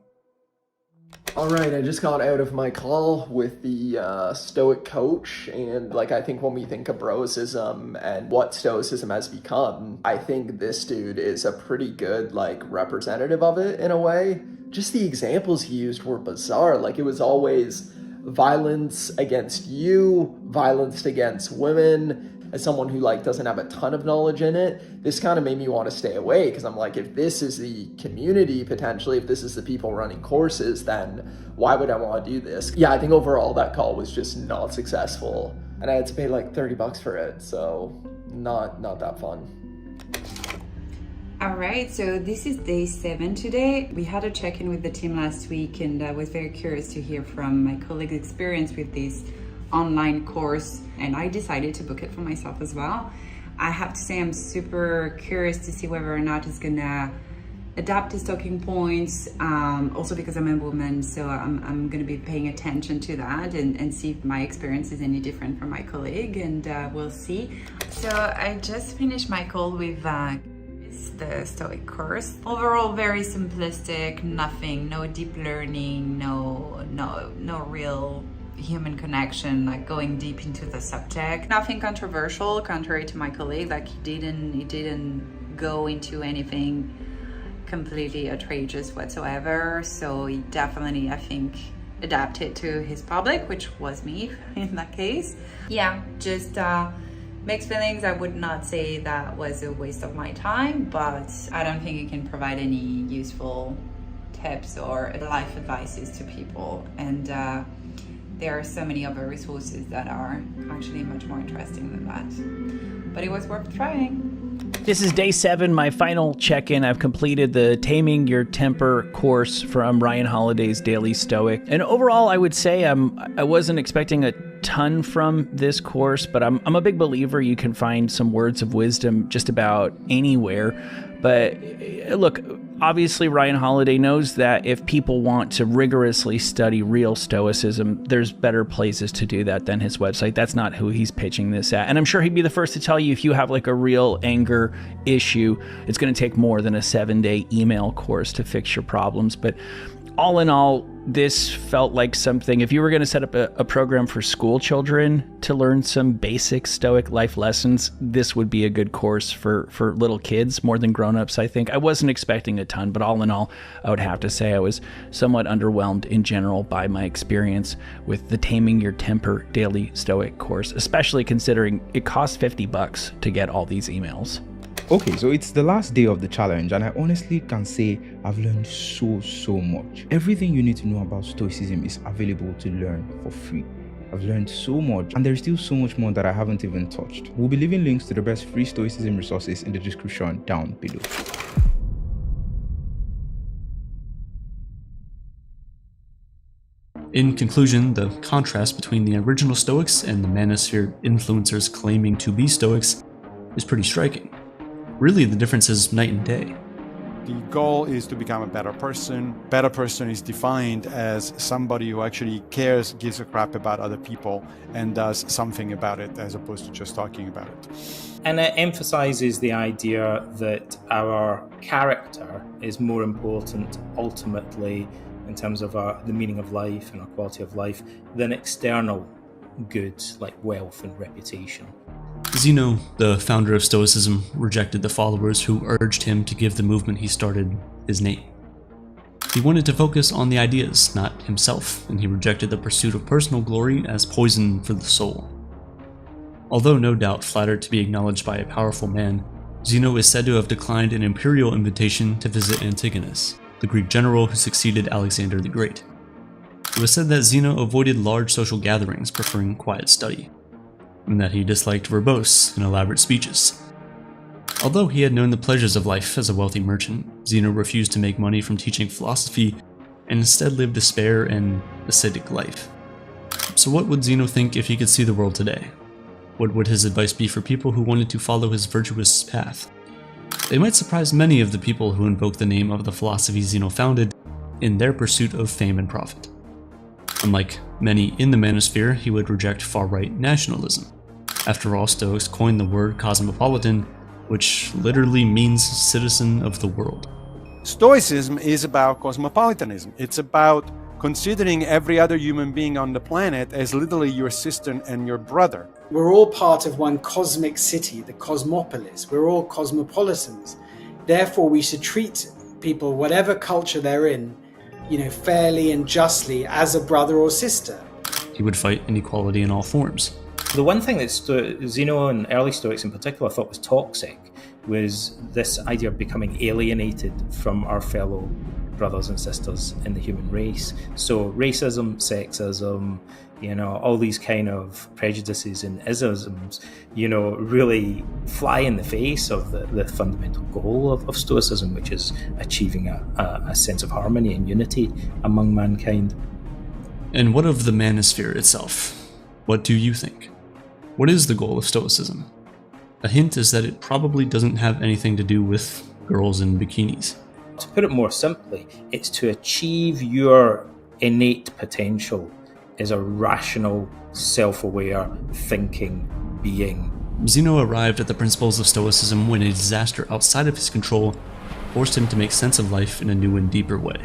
Speaker 10: Alright, I just got out of my call with the Stoic coach, and I think when we think of Stoicism and what Stoicism has become, I think this dude is a pretty good representative of it in a way. Just the examples he used were bizarre. It was always violence against you, violence against women. As someone who doesn't have a ton of knowledge in it, this kind of made me want to stay away, because I'm like, if this is the community potentially, if this is the people running courses, then why would I want to do this? Yeah, I think overall that call was just not successful, and I had to pay $30 for it, so not that fun.
Speaker 4: All right, so this is day 7 today. We had a check-in with the team last week, and I was very curious to hear from my colleagues' experience with this online course, and I decided to book it for myself as well. I have to say I'm super curious to see whether or not it's gonna adapt his talking points, also because I'm a woman, so I'm gonna be paying attention to that and see if my experience is any different from my colleague, and we'll see. So I just finished my call with the Stoic course. Overall, very simplistic, no deep learning, no real human connection, going deep into the subject. Nothing controversial, contrary to my colleague. He didn't go into anything completely outrageous whatsoever. So he definitely, I think, adapted to his public, which was me in that case. Yeah, just mixed feelings. I would not say that was a waste of my time, but I don't think it can provide any useful tips or life advices to people. And there are so many other resources that are actually much more interesting than that. But it was worth trying.
Speaker 3: This is day 7, my final check-in. I've completed the Taming Your Temper course from Ryan Holiday's Daily Stoic. And overall, I would say I wasn't expecting a ton from this course, but I'm a big believer you can find some words of wisdom just about anywhere. But look, Obviously, Ryan Holiday knows that if people want to rigorously study real Stoicism, there's better places to do that than his website. That's not who he's pitching this at. And I'm sure he'd be the first to tell you if you have like a real anger issue, it's going to take more than a 7-day email course to fix your problems. But all in all, this felt like something, if you were going to set up a program for school children to learn some basic Stoic life lessons, this would be a good course for little kids more than grown-ups, I think. I wasn't expecting a ton, but all in all, I would have to say I was somewhat underwhelmed in general by my experience with the Taming Your Temper Daily Stoic course, especially considering it costs $50 to get all these emails.
Speaker 16: Okay, so it's the last day of the challenge, and I honestly can say I've learned so much. Everything you need to know about Stoicism is available to learn for free. I've learned so much, and there's still so much more that I haven't even touched. We'll be leaving links to the best free Stoicism resources in the description down below.
Speaker 1: In conclusion, the contrast between the original Stoics and the Manosphere influencers claiming to be Stoics is pretty striking. Really, the difference is night and day.
Speaker 11: The goal is to become a better person. Better person is defined as somebody who actually cares, gives a crap about other people, and does something about it as opposed to just talking about it.
Speaker 12: And it emphasizes the idea that our character is more important ultimately in terms of the meaning of life and our quality of life than external goods like wealth and reputation.
Speaker 1: Zeno, the founder of Stoicism, rejected the followers who urged him to give the movement he started his name. He wanted to focus on the ideas, not himself, and he rejected the pursuit of personal glory as poison for the soul. Although no doubt flattered to be acknowledged by a powerful man, Zeno is said to have declined an imperial invitation to visit Antigonus, the Greek general who succeeded Alexander the Great. It was said that Zeno avoided large social gatherings, preferring quiet study, and that he disliked verbose and elaborate speeches. Although he had known the pleasures of life as a wealthy merchant, Zeno refused to make money from teaching philosophy and instead lived a spare and ascetic life. So what would Zeno think if he could see the world today? What would his advice be for people who wanted to follow his virtuous path? They might surprise many of the people who invoke the name of the philosophy Zeno founded in their pursuit of fame and profit. Unlike many in the Manosphere, he would reject far-right nationalism. After all, Stoics coined the word cosmopolitan, which literally means citizen of the world.
Speaker 11: Stoicism is about cosmopolitanism. It's about considering every other human being on the planet as literally your sister and your brother.
Speaker 13: We're all part of one cosmic city, the cosmopolis. We're all cosmopolitans. Therefore, we should treat people, whatever culture they're in, fairly and justly as a brother or sister.
Speaker 1: He would fight inequality in all forms.
Speaker 12: The one thing that Zeno and early Stoics in particular thought was toxic was this idea of becoming alienated from our fellow brothers and sisters in the human race. So racism, sexism, all these kind of prejudices and isms, really fly in the face of the fundamental goal of Stoicism, which is achieving a sense of harmony and unity among mankind.
Speaker 1: And what of the Manosphere itself? What do you think? What is the goal of Stoicism? A hint is that it probably doesn't have anything to do with girls in bikinis.
Speaker 12: To put it more simply, it's to achieve your innate potential as a rational, self-aware, thinking being.
Speaker 1: Zeno arrived at the principles of Stoicism when a disaster outside of his control forced him to make sense of life in a new and deeper way.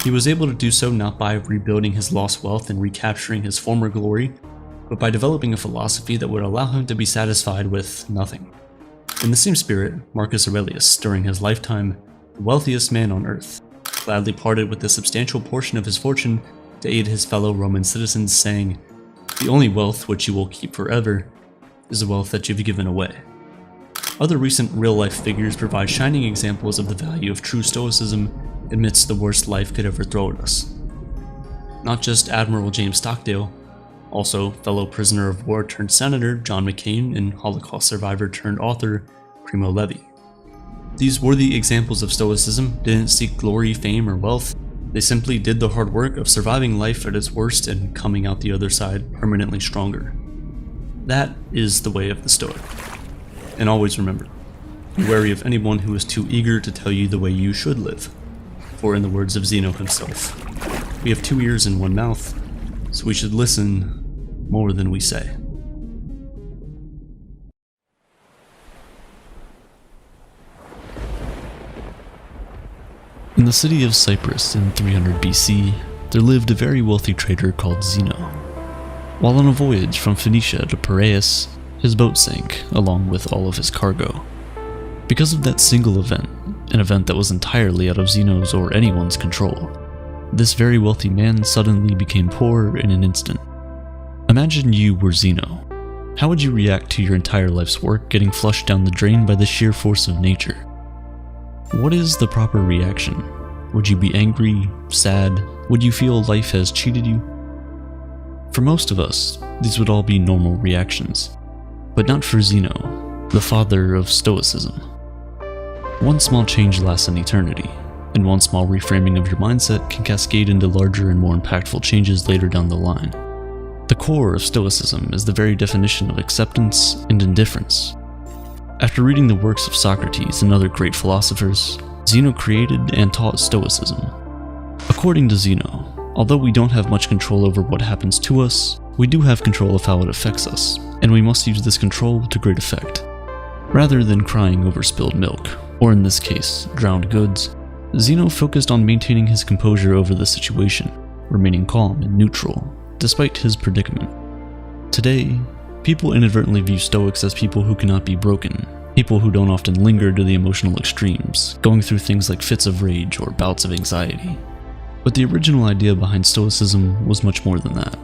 Speaker 1: He was able to do so not by rebuilding his lost wealth and recapturing his former glory, but by developing a philosophy that would allow him to be satisfied with nothing. In the same spirit, Marcus Aurelius, during his lifetime, the wealthiest man on earth, gladly parted with a substantial portion of his fortune to aid his fellow Roman citizens, saying, "The only wealth which you will keep forever is the wealth that you've given away." Other recent real-life figures provide shining examples of the value of true Stoicism amidst the worst life could ever throw at us. Not just Admiral James Stockdale, also fellow prisoner of war turned senator John McCain and Holocaust survivor turned author Primo Levi. These worthy examples of Stoicism didn't seek glory, fame, or wealth. They simply did the hard work of surviving life at its worst and coming out the other side permanently stronger. That is the way of the Stoic. And always remember, Be wary of anyone who is too eager to tell you the way you should live. For in the words of Zeno himself, we have 2 ears and 1 mouth, so we should listen more than we say. In the city of Cyprus in 300 BC, there lived a very wealthy trader called Zeno. While on a voyage from Phoenicia to Piraeus, his boat sank along with all of his cargo. Because of that single event, an event that was entirely out of Zeno's or anyone's control, this very wealthy man suddenly became poor in an instant. Imagine you were Zeno. How would you react to your entire life's work getting flushed down the drain by the sheer force of nature? What is the proper reaction? Would you be angry, sad? Would you feel life has cheated you? For most of us, these would all be normal reactions. But not for Zeno, the father of Stoicism. One small change lasts an eternity, and one small reframing of your mindset can cascade into larger and more impactful changes later down the line. The core of Stoicism is the very definition of acceptance and indifference. After reading the works of Socrates and other great philosophers, Zeno created and taught Stoicism. According to Zeno, although we don't have much control over what happens to us, we do have control of how it affects us, and we must use this control to great effect. Rather than crying over spilled milk, or in this case, drowned goods, Zeno focused on maintaining his composure over the situation, remaining calm and neutral, despite his predicament. Today, people inadvertently view Stoics as people who cannot be broken, people who don't often linger to the emotional extremes, going through things like fits of rage or bouts of anxiety. But the original idea behind Stoicism was much more than that.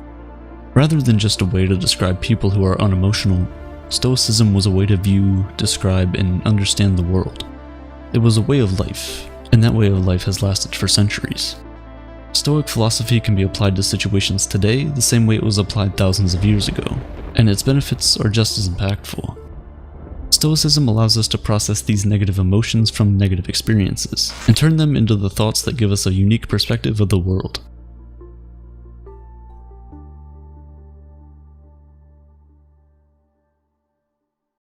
Speaker 1: Rather than just a way to describe people who are unemotional, Stoicism was a way to view, describe, and understand the world. It was a way of life, and that way of life has lasted for centuries. Stoic philosophy can be applied to situations today the same way it was applied thousands of years ago, and its benefits are just as impactful. Stoicism allows us to process these negative emotions from negative experiences, and turn them into the thoughts that give us a unique perspective of the world.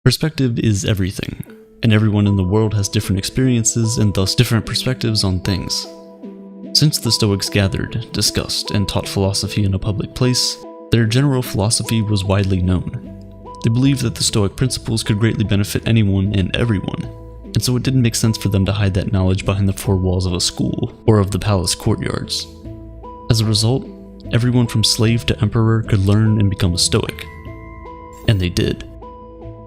Speaker 1: Perspective is everything, and everyone in the world has different experiences and thus different perspectives on things. Since the Stoics gathered, discussed, and taught philosophy in a public place, their general philosophy was widely known. They believed that the Stoic principles could greatly benefit anyone and everyone, and so it didn't make sense for them to hide that knowledge behind the 4 walls of a school or of the palace courtyards. As a result, everyone from slave to emperor could learn and become a Stoic. And they did.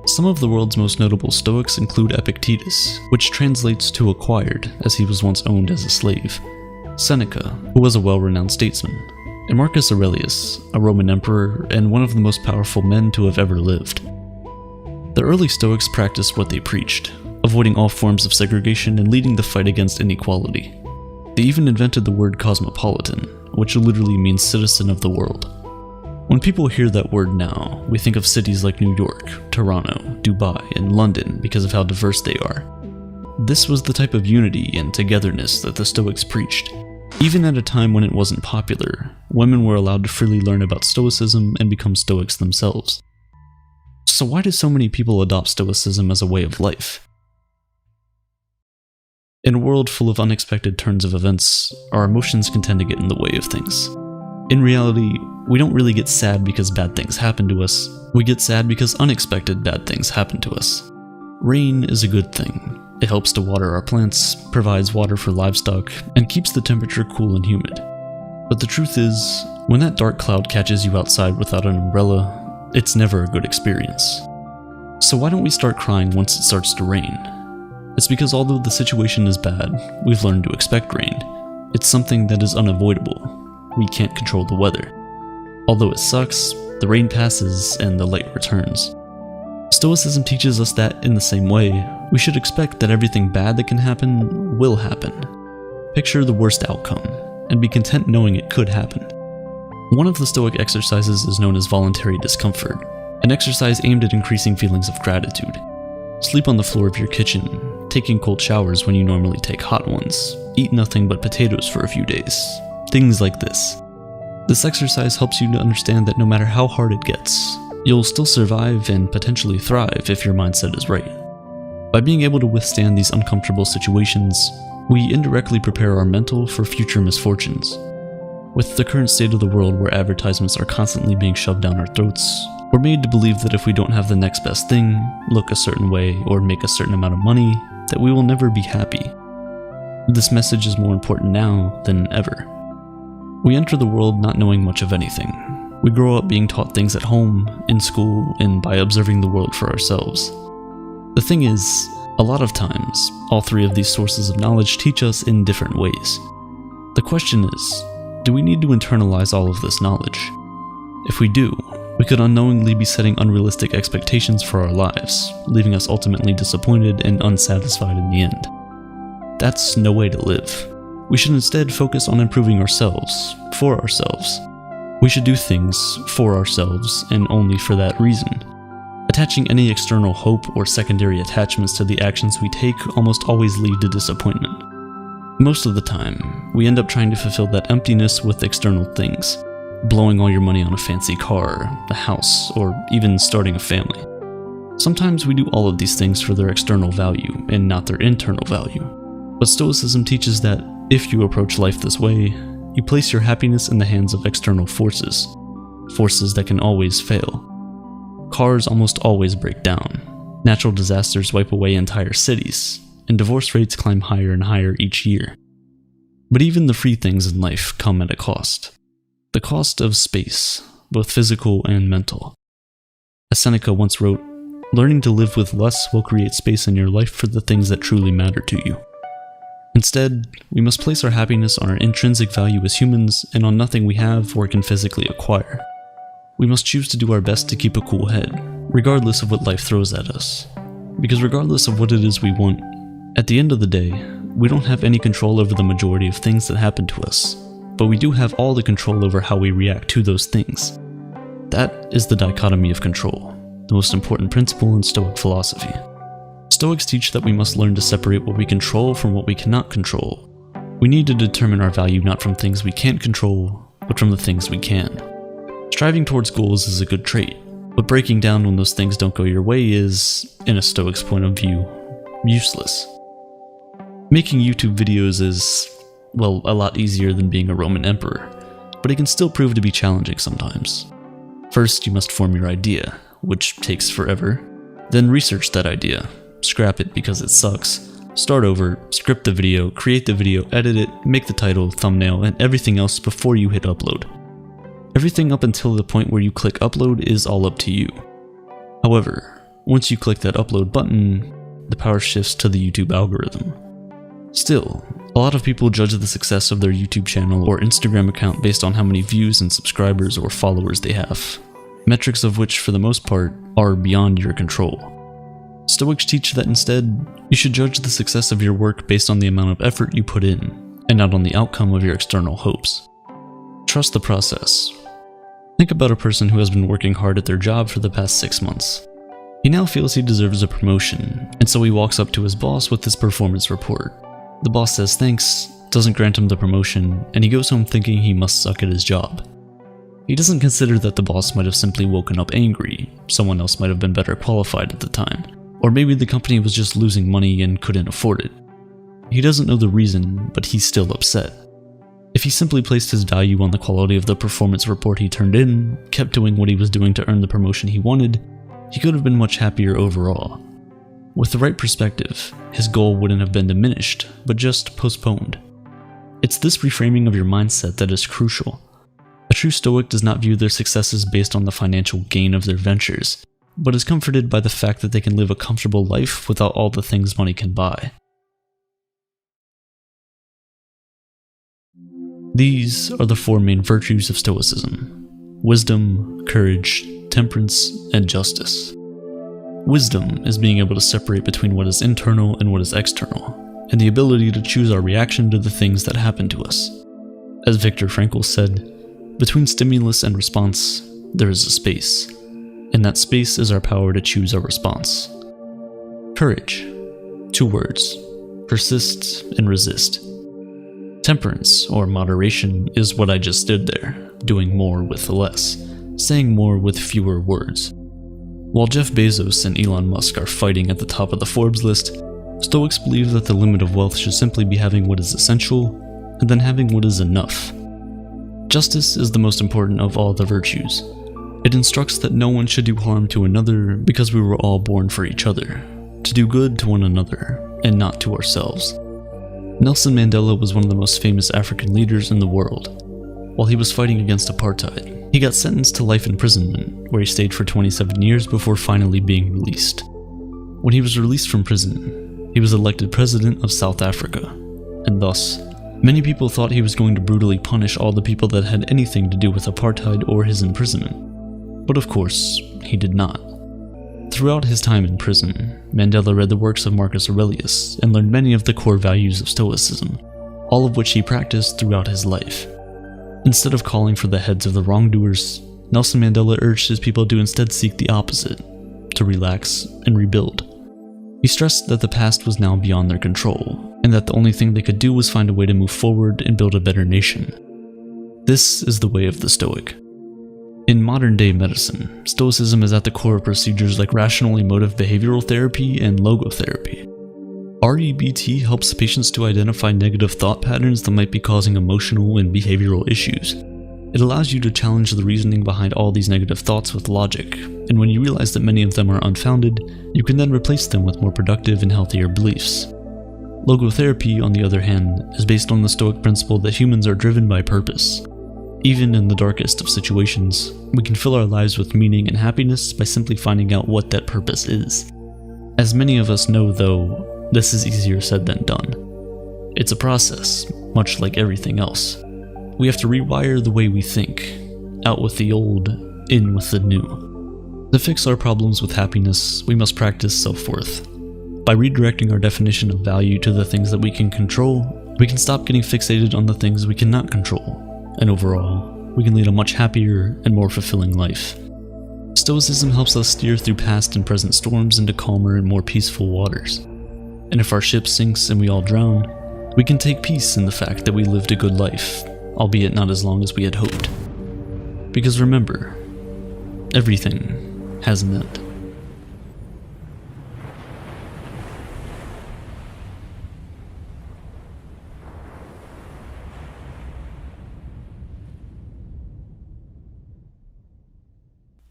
Speaker 1: Some of the world's most notable Stoics include Epictetus, which translates to acquired, as he was once owned as a slave, Seneca, who was a well-renowned statesman, and Marcus Aurelius, a Roman emperor and one of the most powerful men to have ever lived. The early Stoics practiced what they preached, avoiding all forms of segregation and leading the fight against inequality. They even invented the word cosmopolitan, which literally means citizen of the world. When people hear that word now, we think of cities like New York, Toronto, Dubai, and London because of how diverse they are. This was the type of unity and togetherness that the Stoics preached. Even at a time when it wasn't popular, women were allowed to freely learn about Stoicism and become Stoics themselves. So why do so many people adopt Stoicism as a way of life? In a world full of unexpected turns of events, our emotions can tend to get in the way of things. In reality, we don't really get sad because bad things happen to us, we get sad because unexpected bad things happen to us. Rain is a good thing. It helps to water our plants, provides water for livestock, and keeps the temperature cool and humid. But the truth is, when that dark cloud catches you outside without an umbrella, it's never a good experience. So why don't we start crying once it starts to rain? It's because although the situation is bad, we've learned to expect rain. It's something that is unavoidable. We can't control the weather. Although it sucks, the rain passes and the light returns. Stoicism teaches us that, in the same way, we should expect that everything bad that can happen will happen. Picture the worst outcome, and be content knowing it could happen. One of the Stoic exercises is known as voluntary discomfort, an exercise aimed at increasing feelings of gratitude. Sleep on the floor of your kitchen, taking cold showers when you normally take hot ones, eat nothing but potatoes for a few days, things like this. This exercise helps you to understand that no matter how hard it gets, you'll still survive and potentially thrive if your mindset is right. By being able to withstand these uncomfortable situations, we indirectly prepare our mental for future misfortunes. With the current state of the world where advertisements are constantly being shoved down our throats, we're made to believe that if we don't have the next best thing, look a certain way, or make a certain amount of money, that we will never be happy. This message is more important now than ever. We enter the world not knowing much of anything. We grow up being taught things at home, in school, and by observing the world for ourselves. The thing is, a lot of times, all three of these sources of knowledge teach us in different ways. The question is, do we need to internalize all of this knowledge? If we do, we could unknowingly be setting unrealistic expectations for our lives, leaving us ultimately disappointed and unsatisfied in the end. That's no way to live. We should instead focus on improving ourselves, for ourselves. We should do things for ourselves and only for that reason. Attaching any external hope or secondary attachments to the actions we take almost always lead to disappointment. Most of the time, we end up trying to fulfill that emptiness with external things, blowing all your money on a fancy car, a house, or even starting a family. Sometimes we do all of these things for their external value and not their internal value. But Stoicism teaches that if you approach life this way, you place your happiness in the hands of external forces, forces that can always fail. Cars almost always break down, natural disasters wipe away entire cities, and divorce rates climb higher and higher each year. But even the free things in life come at a cost. The cost of space, both physical and mental. As Seneca once wrote, learning to live with less will create space in your life for the things that truly matter to you. Instead, we must place our happiness on our intrinsic value as humans and on nothing we have or can physically acquire. We must choose to do our best to keep a cool head, regardless of what life throws at us. Because regardless of what it is we want, at the end of the day, we don't have any control over the majority of things that happen to us, but we do have all the control over how we react to those things. That is the dichotomy of control, the most important principle in Stoic philosophy. Stoics teach that we must learn to separate what we control from what we cannot control. We need to determine our value not from things we can't control, but from the things we can. Striving towards goals is a good trait, but breaking down when those things don't go your way is, in a Stoic's point of view, useless. Making YouTube videos is, well, a lot easier than being a Roman emperor, but it can still prove to be challenging sometimes. First, you must form your idea, which takes forever. Then research that idea, scrap it because it sucks, start over, script the video, create the video, edit it, make the title, thumbnail, and everything else before you hit upload. Everything up until the point where you click upload is all up to you. However, once you click that upload button, the power shifts to the YouTube algorithm. Still, a lot of people judge the success of their YouTube channel or Instagram account based on how many views and subscribers or followers they have, metrics of which, for the most part, are beyond your control. Stoics teach that instead, you should judge the success of your work based on the amount of effort you put in, and not on the outcome of your external hopes. Trust the process. Think about a person who has been working hard at their job for the past 6 months. He now feels he deserves a promotion, and so he walks up to his boss with his performance report. The boss says thanks, doesn't grant him the promotion, and he goes home thinking he must suck at his job. He doesn't consider that the boss might have simply woken up angry, someone else might have been better qualified at the time, or maybe the company was just losing money and couldn't afford it. He doesn't know the reason, but he's still upset. If he simply placed his value on the quality of the performance report he turned in, kept doing what he was doing to earn the promotion he wanted, he could have been much happier overall. With the right perspective, his goal wouldn't have been diminished, but just postponed. It's this reframing of your mindset that is crucial. A true Stoic does not view their successes based on the financial gain of their ventures, but is comforted by the fact that they can live a comfortable life without all the things money can buy. These are the 4 main virtues of Stoicism: wisdom, courage, temperance, and justice. Wisdom is being able to separate between what is internal and what is external, and the ability to choose our reaction to the things that happen to us. As Viktor Frankl said, between stimulus and response, there is a space, and that space is our power to choose our response. Courage. 2 words: persist and resist. Temperance, or moderation, is what I just did there, doing more with less, saying more with fewer words. While Jeff Bezos and Elon Musk are fighting at the top of the Forbes list, Stoics believe that the limit of wealth should simply be having what is essential, and then having what is enough. Justice is the most important of all the virtues. It instructs that no one should do harm to another because we were all born for each other, to do good to one another, and not to ourselves. Nelson Mandela was one of the most famous African leaders in the world. While he was fighting against apartheid, he got sentenced to life imprisonment, where he stayed for 27 years before finally being released. When he was released from prison, he was elected president of South Africa, and thus, many people thought he was going to brutally punish all the people that had anything to do with apartheid or his imprisonment. But of course, he did not. Throughout his time in prison, Mandela read the works of Marcus Aurelius and learned many of the core values of Stoicism, all of which he practiced throughout his life. Instead of calling for the heads of the wrongdoers, Nelson Mandela urged his people to instead seek the opposite, to relax and rebuild. He stressed that the past was now beyond their control, and that the only thing they could do was find a way to move forward and build a better nation. This is the way of the Stoic. In modern-day medicine, Stoicism is at the core of procedures like rational emotive behavioral therapy and logotherapy. REBT helps patients to identify negative thought patterns that might be causing emotional and behavioral issues. It allows you to challenge the reasoning behind all these negative thoughts with logic, and when you realize that many of them are unfounded, you can then replace them with more productive and healthier beliefs. Logotherapy, on the other hand, is based on the Stoic principle that humans are driven by purpose. Even in the darkest of situations, we can fill our lives with meaning and happiness by simply finding out what that purpose is. As many of us know, though, this is easier said than done. It's a process, much like everything else. We have to rewire the way we think, out with the old, in with the new. To fix our problems with happiness, we must practice self-worth. By redirecting our definition of value to the things that we can control, we can stop getting fixated on the things we cannot control. And overall, we can lead a much happier and more fulfilling life. Stoicism helps us steer through past and present storms into calmer and more peaceful waters. And if our ship sinks and we all drown, we can take peace in the fact that we lived a good life, albeit not as long as we had hoped. Because remember, everything has an end.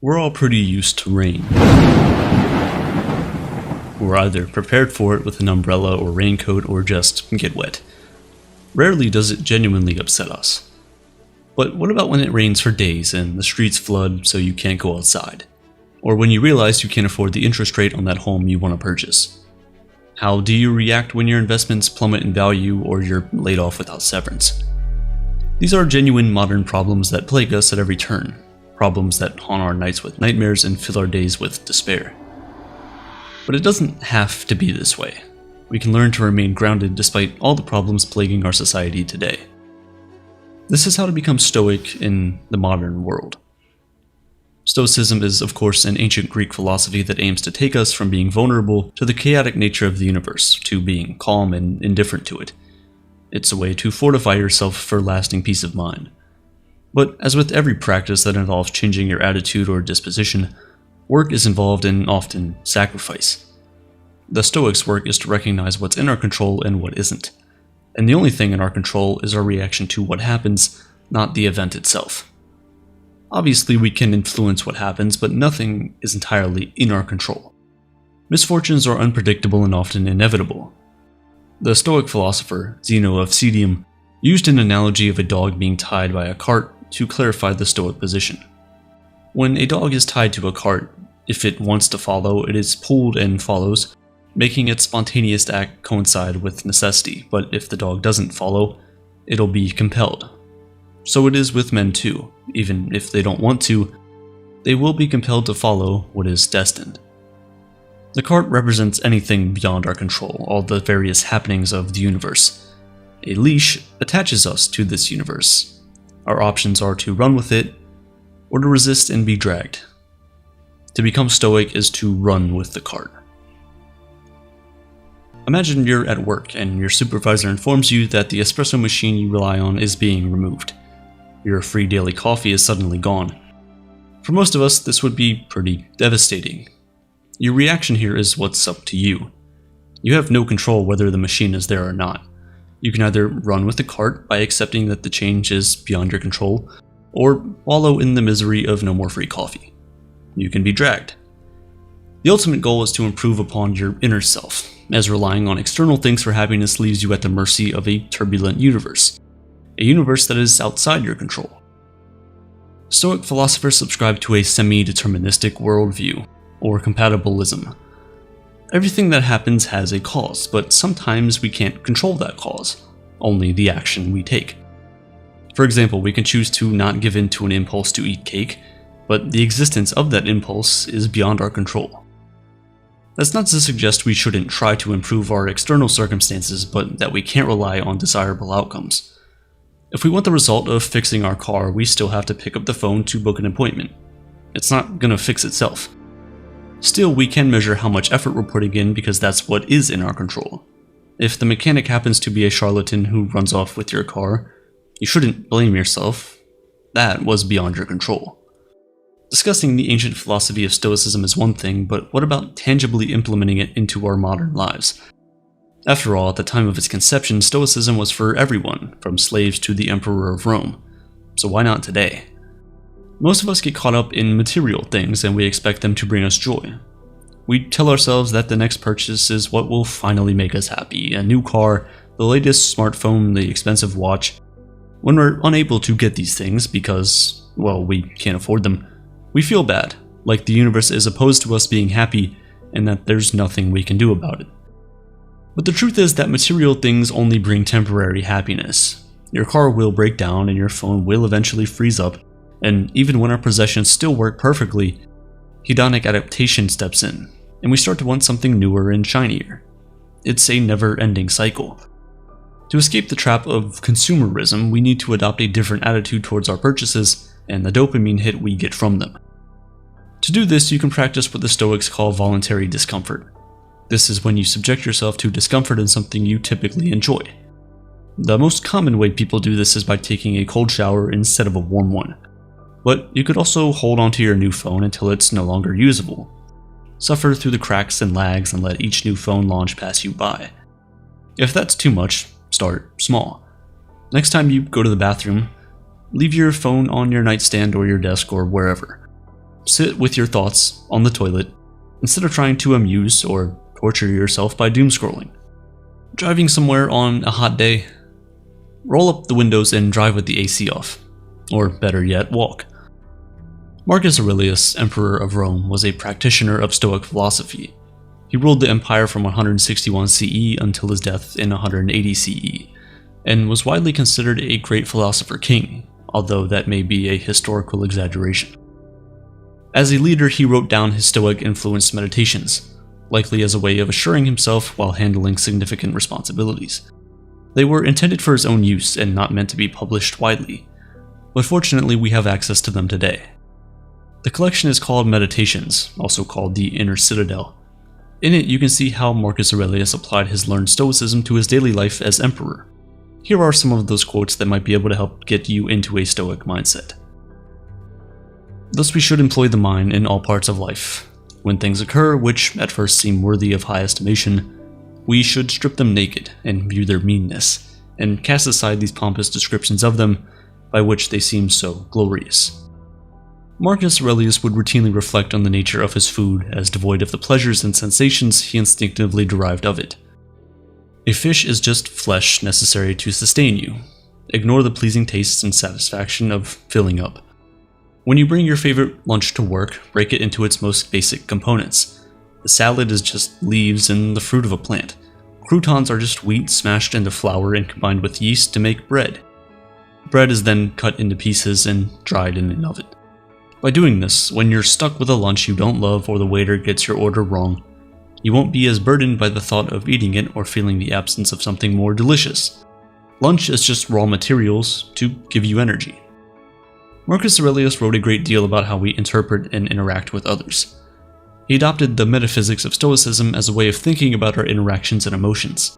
Speaker 1: We're all pretty used to rain. We're either prepared for it with an umbrella or raincoat or just get wet. Rarely does it genuinely upset us. But what about when it rains for days and the streets flood so you can't go outside? Or when you realize you can't afford the interest rate on that home you want to purchase? How do you react when your investments plummet in value or you're laid off without severance? These are genuine modern problems that plague us at every turn. Problems that haunt our nights with nightmares and fill our days with despair. But it doesn't have to be this way. We can learn to remain grounded despite all the problems plaguing our society today. This is how to become stoic in the modern world. Stoicism is, of course, an ancient Greek philosophy that aims to take us from being vulnerable to the chaotic nature of the universe, to being calm and indifferent to it. It's a way to fortify yourself for lasting peace of mind. But as with every practice that involves changing your attitude or disposition, work is involved in often sacrifice. The Stoics' work is to recognize what's in our control and what isn't. And the only thing in our control is our reaction to what happens, not the event itself. Obviously, we can influence what happens, but nothing is entirely in our control. Misfortunes are unpredictable and often inevitable. The Stoic philosopher, Zeno of Citium, used an analogy of a dog being tied by a cart to clarify the Stoic position. When a dog is tied to a cart, if it wants to follow, it is pulled and follows, making its spontaneous act coincide with necessity, but if the dog doesn't follow, it'll be compelled. So it is with men too. Even if they don't want to, they will be compelled to follow what is destined. The cart represents anything beyond our control, all the various happenings of the universe. A leash attaches us to this universe. Our options are to run with it, or to resist and be dragged. To become stoic is to run with the cart. Imagine you're at work and your supervisor informs you that the espresso machine you rely on is being removed. Your free daily coffee is suddenly gone. For most of us, this would be pretty devastating. Your reaction here is what's up to you. You have no control whether the machine is there or not. You can either run with the cart by accepting that the change is beyond your control, or wallow in the misery of no more free coffee. You can be dragged. The ultimate goal is to improve upon your inner self, as relying on external things for happiness leaves you at the mercy of a turbulent universe, a universe that is outside your control. Stoic philosophers subscribe to a semi-deterministic worldview, or compatibilism. Everything that happens has a cause, but sometimes we can't control that cause, only the action we take. For example, we can choose to not give in to an impulse to eat cake, but the existence of that impulse is beyond our control. That's not to suggest we shouldn't try to improve our external circumstances, but that we can't rely on desirable outcomes. If we want the result of fixing our car, we still have to pick up the phone to book an appointment. It's not gonna fix itself. Still, we can measure how much effort we're putting in because that's what is in our control. If the mechanic happens to be a charlatan who runs off with your car, you shouldn't blame yourself. That was beyond your control. Discussing the ancient philosophy of Stoicism is one thing, but what about tangibly implementing it into our modern lives? After all, at the time of its conception, Stoicism was for everyone, from slaves to the Emperor of Rome. So why not today? Most of us get caught up in material things and we expect them to bring us joy. We tell ourselves that the next purchase is what will finally make us happy, a new car, the latest smartphone, the expensive watch. When we're unable to get these things because, well, we can't afford them, we feel bad, like the universe is opposed to us being happy and that there's nothing we can do about it. But the truth is that material things only bring temporary happiness. Your car will break down and your phone will eventually freeze up, and even when our possessions still work perfectly, hedonic adaptation steps in, and we start to want something newer and shinier. It's a never-ending cycle. To escape the trap of consumerism, we need to adopt a different attitude towards our purchases and the dopamine hit we get from them. To do this, you can practice what the Stoics call voluntary discomfort. This is when you subject yourself to discomfort in something you typically enjoy. The most common way people do this is by taking a cold shower instead of a warm one. But you could also hold onto your new phone until it's no longer usable. Suffer through the cracks and lags and let each new phone launch pass you by. If that's too much, start small. Next time you go to the bathroom, leave your phone on your nightstand or your desk or wherever. Sit with your thoughts on the toilet instead of trying to amuse or torture yourself by doom scrolling. Driving somewhere on a hot day, roll up the windows and drive with the AC off. Or better yet, walk. Marcus Aurelius, Emperor of Rome, was a practitioner of Stoic philosophy. He ruled the empire from 161 CE until his death in 180 CE, and was widely considered a great philosopher king, although that may be a historical exaggeration. As a leader, he wrote down his Stoic-influenced meditations, likely as a way of assuring himself while handling significant responsibilities. They were intended for his own use and not meant to be published widely, but fortunately we have access to them today. The collection is called Meditations, also called the Inner Citadel. In it, you can see how Marcus Aurelius applied his learned Stoicism to his daily life as emperor. Here are some of those quotes that might be able to help get you into a Stoic mindset. Thus we should employ the mind in all parts of life. When things occur which at first seem worthy of high estimation, we should strip them naked and view their meanness, and cast aside these pompous descriptions of them by which they seem so glorious. Marcus Aurelius would routinely reflect on the nature of his food as devoid of the pleasures and sensations he instinctively derived of it. A fish is just flesh necessary to sustain you. Ignore the pleasing tastes and satisfaction of filling up. When you bring your favorite lunch to work, break it into its most basic components. The salad is just leaves and the fruit of a plant. Croutons are just wheat smashed into flour and combined with yeast to make bread. Bread is then cut into pieces and dried in an oven. By doing this, when you're stuck with a lunch you don't love or the waiter gets your order wrong, you won't be as burdened by the thought of eating it or feeling the absence of something more delicious. Lunch is just raw materials to give you energy. Marcus Aurelius wrote a great deal about how we interpret and interact with others. He adopted the metaphysics of Stoicism as a way of thinking about our interactions and emotions.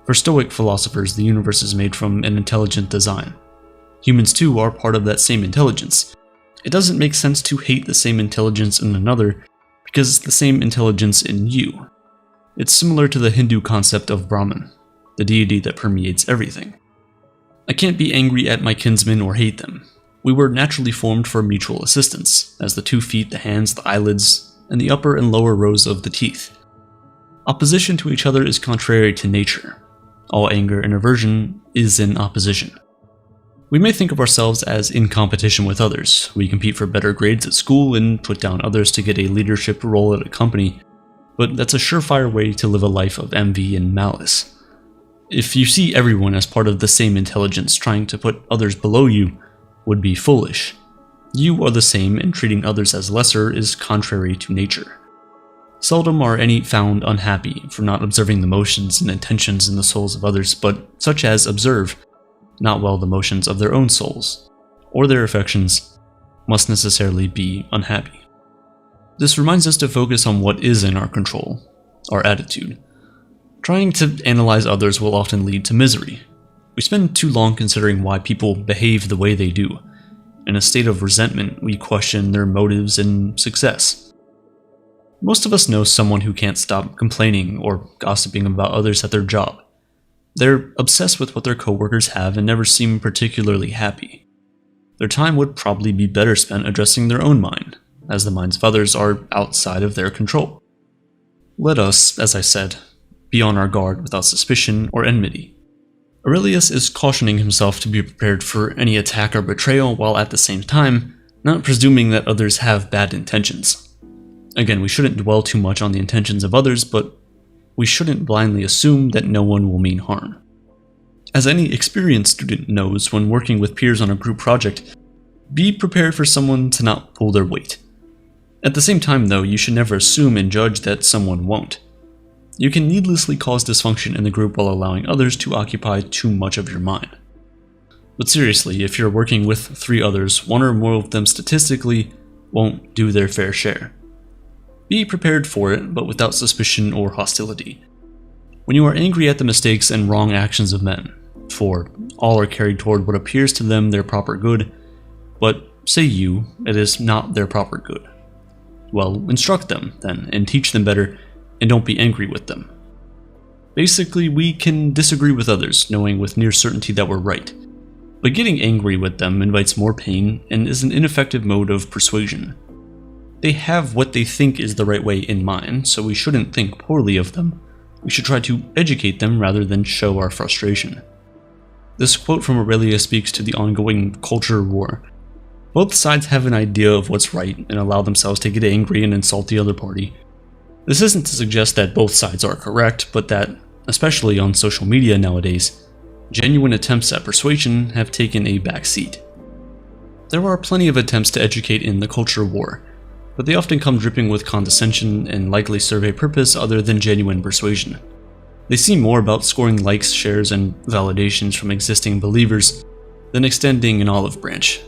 Speaker 1: For Stoic philosophers, the universe is made from an intelligent design. Humans too are part of that same intelligence. It doesn't make sense to hate the same intelligence in another because it's the same intelligence in you. It's similar to the Hindu concept of Brahman, the deity that permeates everything. I can't be angry at my kinsmen or hate them. We were naturally formed for mutual assistance, as the 2 feet, the hands, the eyelids, and the upper and lower rows of the teeth. Opposition to each other is contrary to nature. All anger and aversion is in opposition. We may think of ourselves as in competition with others. We compete for better grades at school and put down others to get a leadership role at a company, but that's a surefire way to live a life of envy and malice. If you see everyone as part of the same intelligence, trying to put others below you would be foolish. You are the same, and treating others as lesser is contrary to nature. Seldom are any found unhappy for not observing the motions and intentions in the souls of others, but such as observe not well the motions of their own souls, or their affections, must necessarily be unhappy. This reminds us to focus on what is in our control, our attitude. Trying to analyze others will often lead to misery. We spend too long considering why people behave the way they do. In a state of resentment, we question their motives and success. Most of us know someone who can't stop complaining or gossiping about others at their job. They're obsessed with what their coworkers have and never seem particularly happy. Their time would probably be better spent addressing their own mind, as the minds of others are outside of their control. Let us, as I said, be on our guard without suspicion or enmity. Aurelius is cautioning himself to be prepared for any attack or betrayal, while at the same time, not presuming that others have bad intentions. Again, we shouldn't dwell too much on the intentions of others, but we shouldn't blindly assume that no one will mean harm. As any experienced student knows when working with peers on a group project, be prepared for someone to not pull their weight. At the same time though, you should never assume and judge that someone won't. You can needlessly cause dysfunction in the group while allowing others to occupy too much of your mind. But seriously, if you're working with 3 others, 1 or more of them statistically won't do their fair share. Be prepared for it, but without suspicion or hostility. When you are angry at the mistakes and wrong actions of men, for all are carried toward what appears to them their proper good, but say you, it is not their proper good. Well, instruct them, then, and teach them better, and don't be angry with them. Basically, we can disagree with others, knowing with near certainty that we're right. But getting angry with them invites more pain and is an ineffective mode of persuasion. They have what they think is the right way in mind, so we shouldn't think poorly of them. We should try to educate them rather than show our frustration. This quote from Aurelius speaks to the ongoing culture war. Both sides have an idea of what's right and allow themselves to get angry and insult the other party. This isn't to suggest that both sides are correct, but that, especially on social media nowadays, genuine attempts at persuasion have taken a back seat. There are plenty of attempts to educate in the culture war, but they often come dripping with condescension and likely serve a purpose other than genuine persuasion. They seem more about scoring likes, shares, and validations from existing believers than extending an olive branch.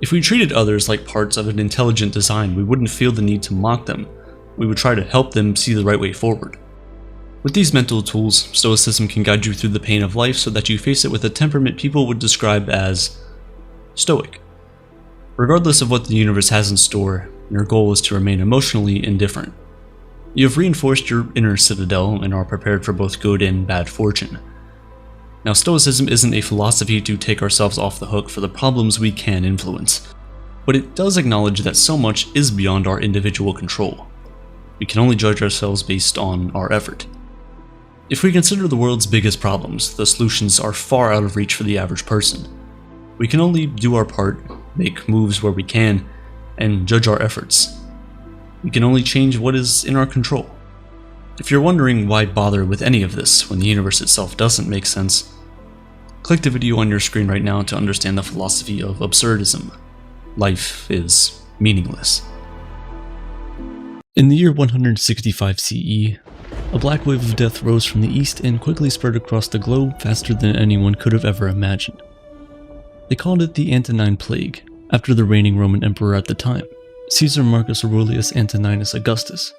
Speaker 1: If we treated others like parts of an intelligent design, we wouldn't feel the need to mock them. We would try to help them see the right way forward. With these mental tools, Stoicism can guide you through the pain of life so that you face it with a temperament people would describe as Stoic. Regardless of what the universe has in store, your goal is to remain emotionally indifferent. You have reinforced your inner citadel and are prepared for both good and bad fortune. Now, Stoicism isn't a philosophy to take ourselves off the hook for the problems we can influence, but it does acknowledge that so much is beyond our individual control. We can only judge ourselves based on our effort. If we consider the world's biggest problems, the solutions are far out of reach for the average person. We can only do our part, make moves where we can, and judge our efforts. We can only change what is in our control. If you're wondering why bother with any of this when the universe itself doesn't make sense, click the video on your screen right now to understand the philosophy of absurdism. Life is meaningless. In the year 165 CE, a black wave of death rose from the east and quickly spread across the globe faster than anyone could have ever imagined. They called it the Antonine Plague, after the reigning Roman emperor at the time, Caesar Marcus Aurelius Antoninus Augustus.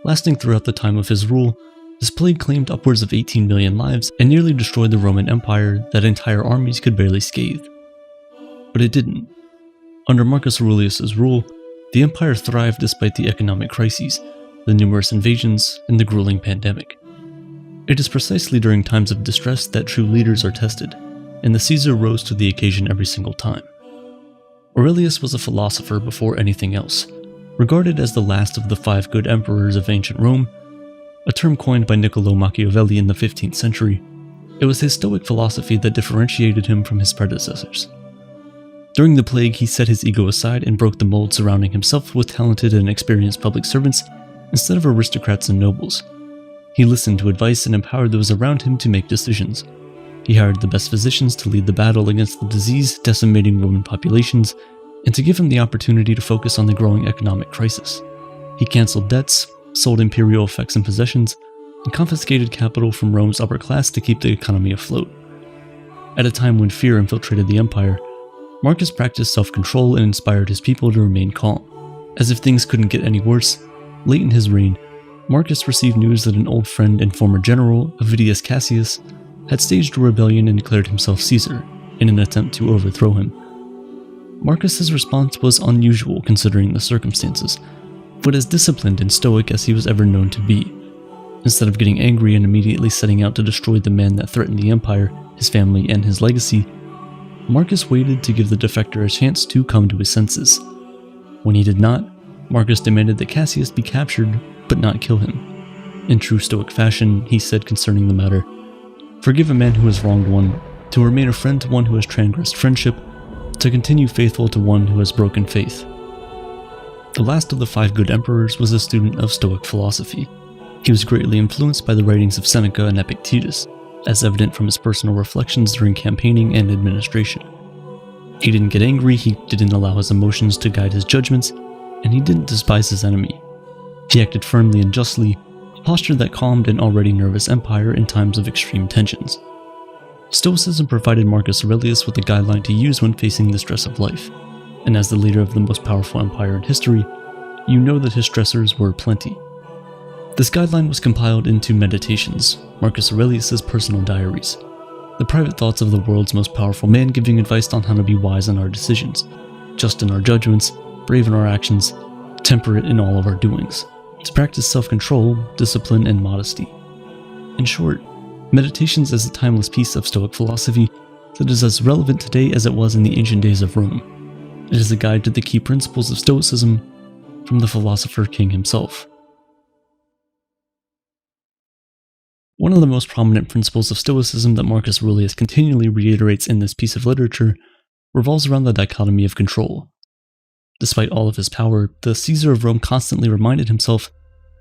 Speaker 1: Lasting throughout the time of his rule, this plague claimed upwards of 18 million lives and nearly destroyed the Roman Empire that entire armies could barely scathe. But it didn't. Under Marcus Aurelius' rule, the empire thrived despite the economic crises, the numerous invasions, and the grueling pandemic. It is precisely during times of distress that true leaders are tested, and the Caesar rose to the occasion every single time. Aurelius was a philosopher before anything else, regarded as the last of the 5 good emperors of ancient Rome, a term coined by Niccolò Machiavelli in the 15th century. It was his Stoic philosophy that differentiated him from his predecessors. During the plague, he set his ego aside and broke the mold, surrounding himself with talented and experienced public servants instead of aristocrats and nobles. He listened to advice and empowered those around him to make decisions. He hired the best physicians to lead the battle against the disease decimating Roman populations, and to give him the opportunity to focus on the growing economic crisis. He cancelled debts, sold imperial effects and possessions, and confiscated capital from Rome's upper class to keep the economy afloat. At a time when fear infiltrated the empire, Marcus practiced self-control and inspired his people to remain calm. As if things couldn't get any worse, late in his reign, Marcus received news that an old friend and former general, Avidius Cassius, had staged a rebellion and declared himself Caesar in an attempt to overthrow him. Marcus's response was unusual considering the circumstances, but as disciplined and stoic as he was ever known to be. Instead of getting angry and immediately setting out to destroy the man that threatened the empire, his family, and his legacy, Marcus waited to give the defector a chance to come to his senses. When he did not, Marcus demanded that Cassius be captured, but not kill him. In true Stoic fashion, he said concerning the matter, "Forgive a man who has wronged one, to remain a friend to one who has transgressed friendship, to continue faithful to one who has broken faith." The last of the 5 good emperors was a student of Stoic philosophy. He was greatly influenced by the writings of Seneca and Epictetus, as evident from his personal reflections during campaigning and administration. He didn't get angry, he didn't allow his emotions to guide his judgments, and he didn't despise his enemy. He acted firmly and justly, a posture that calmed an already nervous empire in times of extreme tensions. Stoicism provided Marcus Aurelius with a guideline to use when facing the stress of life, and as the leader of the most powerful empire in history, you know that his stressors were plenty. This guideline was compiled into Meditations, Marcus Aurelius's personal diaries, the private thoughts of the world's most powerful man giving advice on how to be wise in our decisions, just in our judgments, brave in our actions, temperate in all of our doings, to practice self-control, discipline, and modesty. In short, Meditations is a timeless piece of Stoic philosophy that is as relevant today as it was in the ancient days of Rome. It is a guide to the key principles of Stoicism from the philosopher king himself. One of the most prominent principles of Stoicism that Marcus Aurelius continually reiterates in this piece of literature revolves around the dichotomy of control. Despite all of his power, the Caesar of Rome constantly reminded himself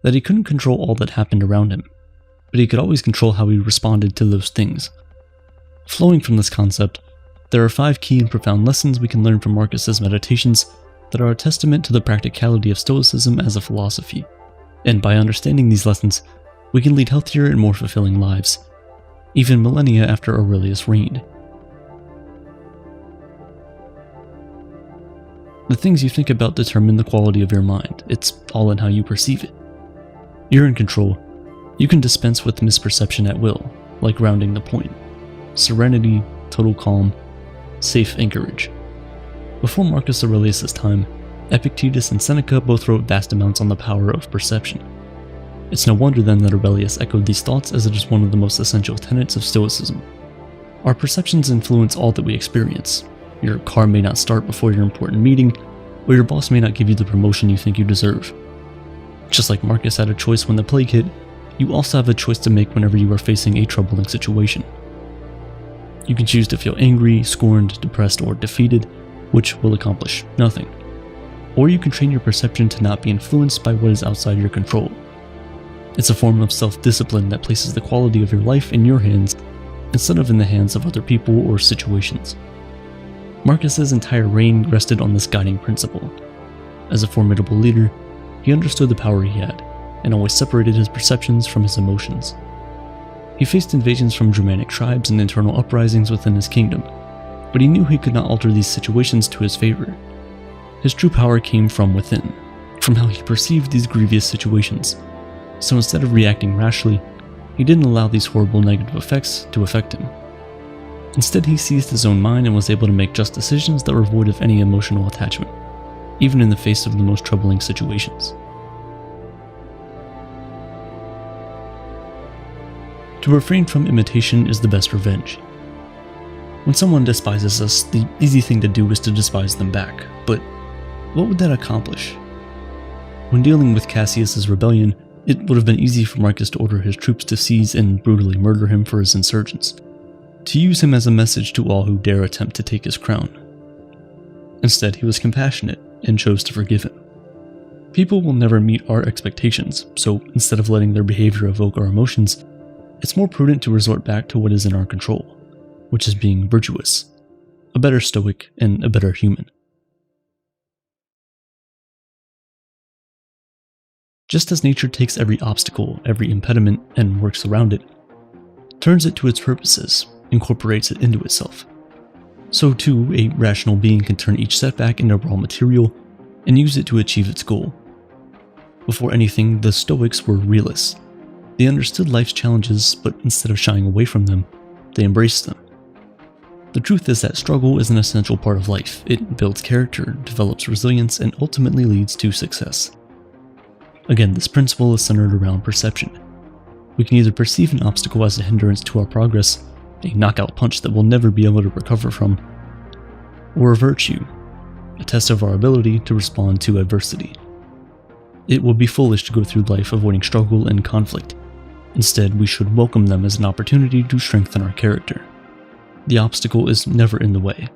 Speaker 1: that he couldn't control all that happened around him, but he could always control how he responded to those things. Flowing from this concept, there are 5 key and profound lessons we can learn from Marcus's Meditations that are a testament to the practicality of Stoicism as a philosophy. And by understanding these lessons, we can lead healthier and more fulfilling lives, even millennia after Aurelius reigned. The things you think about determine the quality of your mind. It's all in how you perceive it. You're in control. You can dispense with misperception at will, like rounding the point. Serenity, total calm, safe anchorage. Before Marcus Aurelius' time, Epictetus and Seneca both wrote vast amounts on the power of perception. It's no wonder then that Aurelius echoed these thoughts, as it is one of the most essential tenets of Stoicism. Our perceptions influence all that we experience. Your car may not start before your important meeting, or your boss may not give you the promotion you think you deserve. Just like Marcus had a choice when the plague hit, you also have a choice to make whenever you are facing a troubling situation. You can choose to feel angry, scorned, depressed, or defeated, which will accomplish nothing. Or you can train your perception to not be influenced by what is outside your control. It's a form of self-discipline that places the quality of your life in your hands instead of in the hands of other people or situations. Marcus's entire reign rested on this guiding principle. As a formidable leader, he understood the power he had, and always separated his perceptions from his emotions. He faced invasions from Germanic tribes and internal uprisings within his kingdom, but he knew he could not alter these situations to his favor. His true power came from within, from how he perceived these grievous situations. So instead of reacting rashly, he didn't allow these horrible negative effects to affect him. Instead, he seized his own mind and was able to make just decisions that were void of any emotional attachment. even in the face of the most troubling situations. To refrain from imitation is the best revenge. When someone despises us, the easy thing to do is to despise them back, but what would that accomplish? When dealing with Cassius's rebellion, it would have been easy for Marcus to order his troops to seize and brutally murder him for his insurgents, to use him as a message to all who dare attempt to take his crown. Instead, he was compassionate and chose to forgive him. People will never meet our expectations, so instead of letting their behavior evoke our emotions, it's more prudent to resort back to what is in our control, which is being virtuous, a better Stoic, and a better human. Just as nature takes every obstacle, every impediment, and works around it, turns it to its purposes, incorporates it into itself, so too a rational being can turn each setback into raw material and use it to achieve its goal. Before anything, the Stoics were realists. They understood life's challenges, but instead of shying away from them, they embraced them. The truth is that struggle is an essential part of life. It builds character, develops resilience, and ultimately leads to success. Again, this principle is centered around perception. We can either perceive an obstacle as a hindrance to our progress, a knockout punch that we'll never be able to recover from, or a virtue, a test of our ability to respond to adversity. It would be foolish to go through life avoiding struggle and conflict. Instead, we should welcome them as an opportunity to strengthen our character. The obstacle is never in the way.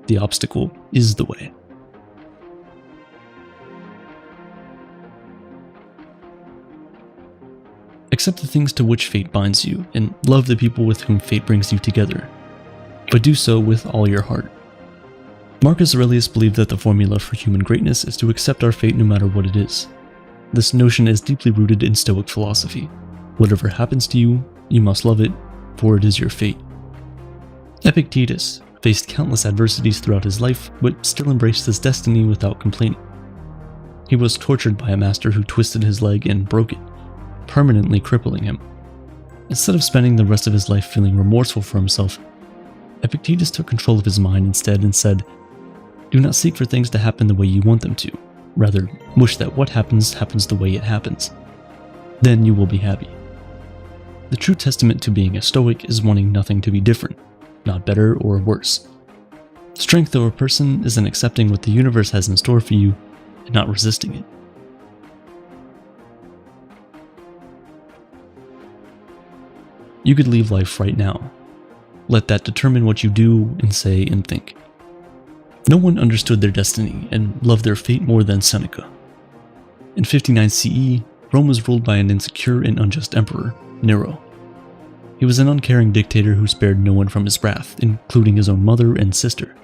Speaker 1: The obstacle is the way. Accept the things to which fate binds you, and love the people with whom fate brings you together. But do so with all your heart. Marcus Aurelius believed that the formula for human greatness is to accept our fate no matter what it is. This notion is deeply rooted in Stoic philosophy. Whatever happens to you, you must love it, for it is your fate. Epictetus faced countless adversities throughout his life, but still embraced his destiny without complaining. He was tortured by a master who twisted his leg and broke it, permanently crippling him. Instead of spending the rest of his life feeling remorseful for himself, Epictetus took control of his mind instead and said, "Do not seek for things to happen the way you want them to. Rather, wish that what happens happens the way it happens. Then you will be happy." The true testament to being a Stoic is wanting nothing to be different, not better or worse. Strength of a person is in accepting what the universe has in store for you and not resisting it. You could leave life right now. Let that determine what you do and say and think. No one understood their destiny and loved their fate more than Seneca. In 59 CE, Rome was ruled by an insecure and unjust emperor, Nero. He was an uncaring dictator who spared no one from his wrath, including his own mother and sister.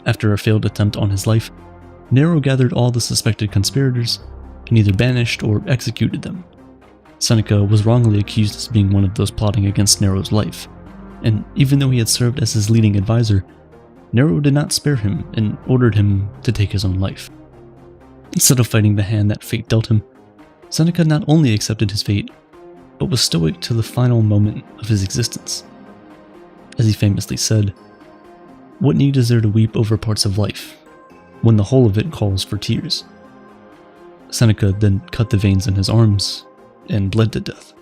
Speaker 1: After a failed attempt on his life, Nero gathered all the suspected conspirators and either banished or executed them. Seneca was wrongly accused as being one of those plotting against Nero's life, and even though he had served as his leading advisor, Nero did not spare him and ordered him to take his own life. Instead of fighting the hand that fate dealt him, Seneca not only accepted his fate, but was stoic to the final moment of his existence. As he famously said, "What need is there to weep over parts of life, when the whole of it calls for tears?" Seneca then cut the veins in his arms and bled to death.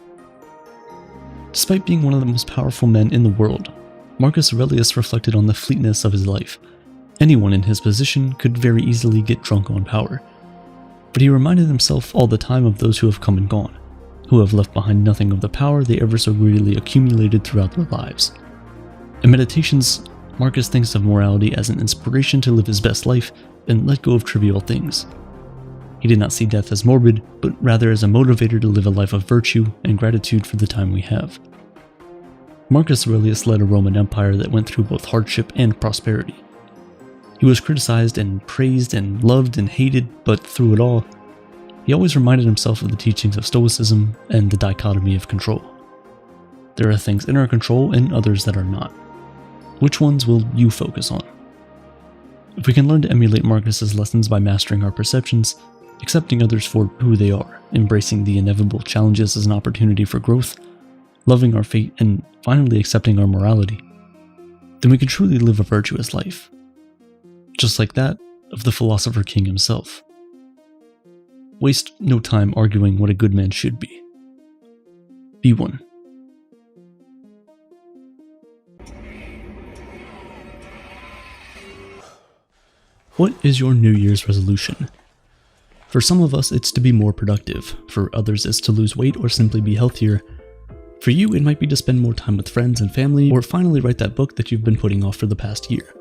Speaker 1: Despite being one of the most powerful men in the world, Marcus Aurelius reflected on the fleetness of his life. Anyone in his position could very easily get drunk on power, but he reminded himself all the time of those who have come and gone, who have left behind nothing of the power they ever so greedily accumulated throughout their lives. In Meditations, Marcus thinks of morality as an inspiration to live his best life and let go of trivial things. He did not see death as morbid, but rather as a motivator to live a life of virtue and gratitude for the time we have. Marcus Aurelius led a Roman Empire that went through both hardship and prosperity. He was criticized and praised and loved and hated, but through it all, he always reminded himself of the teachings of Stoicism and the dichotomy of control. There are things in our control and others that are not. Which ones will you focus on? If we can learn to emulate Marcus's lessons by mastering our perceptions, accepting others for who they are, embracing the inevitable challenges as an opportunity for growth, loving our fate, and finally accepting our morality, then we can truly live a virtuous life. Just like that, of the philosopher king himself. Waste no time arguing what a good man should be. Be one. What is your New Year's resolution? For some of us, it's to be more productive. For others, it's to lose weight or simply be healthier. For you, it might be to spend more time with friends and family, or finally write that book that you've been putting off for the past year.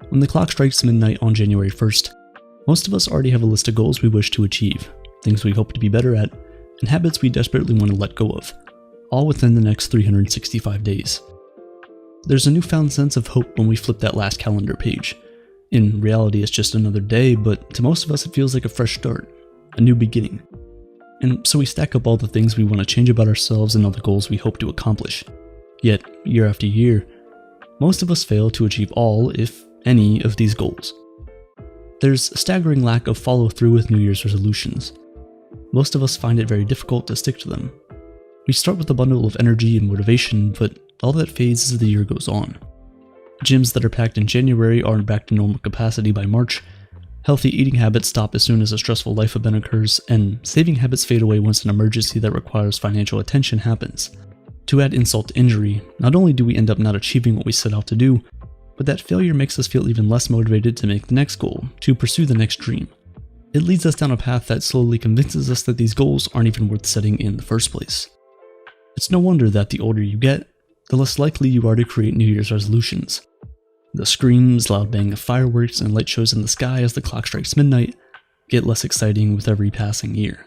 Speaker 1: When the clock strikes midnight on January 1st, most of us already have a list of goals we wish to achieve, things we hope to be better at, and habits we desperately want to let go of, all within the next 365 days. There's a newfound sense of hope when we flip that last calendar page. In reality, it's just another day, but to most of us it feels like a fresh start, a new beginning. And so we stack up all the things we want to change about ourselves and all the goals we hope to accomplish. Yet, year after year, most of us fail to achieve all, if any, of these goals. There's a staggering lack of follow-through with New Year's resolutions. Most of us find it very difficult to stick to them. We start with a bundle of energy and motivation, but all that fades as the year goes on. Gyms that are packed in January aren't back to normal capacity by March, healthy eating habits stop as soon as a stressful life event occurs, and saving habits fade away once an emergency that requires financial attention happens. To add insult to injury, not only do we end up not achieving what we set out to do, but that failure makes us feel even less motivated to make the next goal, to pursue the next dream. It leads us down a path that slowly convinces us that these goals aren't even worth setting in the first place. It's no wonder that the older you get, the less likely you are to create New Year's resolutions. The screams, loud bang of fireworks, and light shows in the sky as the clock strikes midnight get less exciting with every passing year.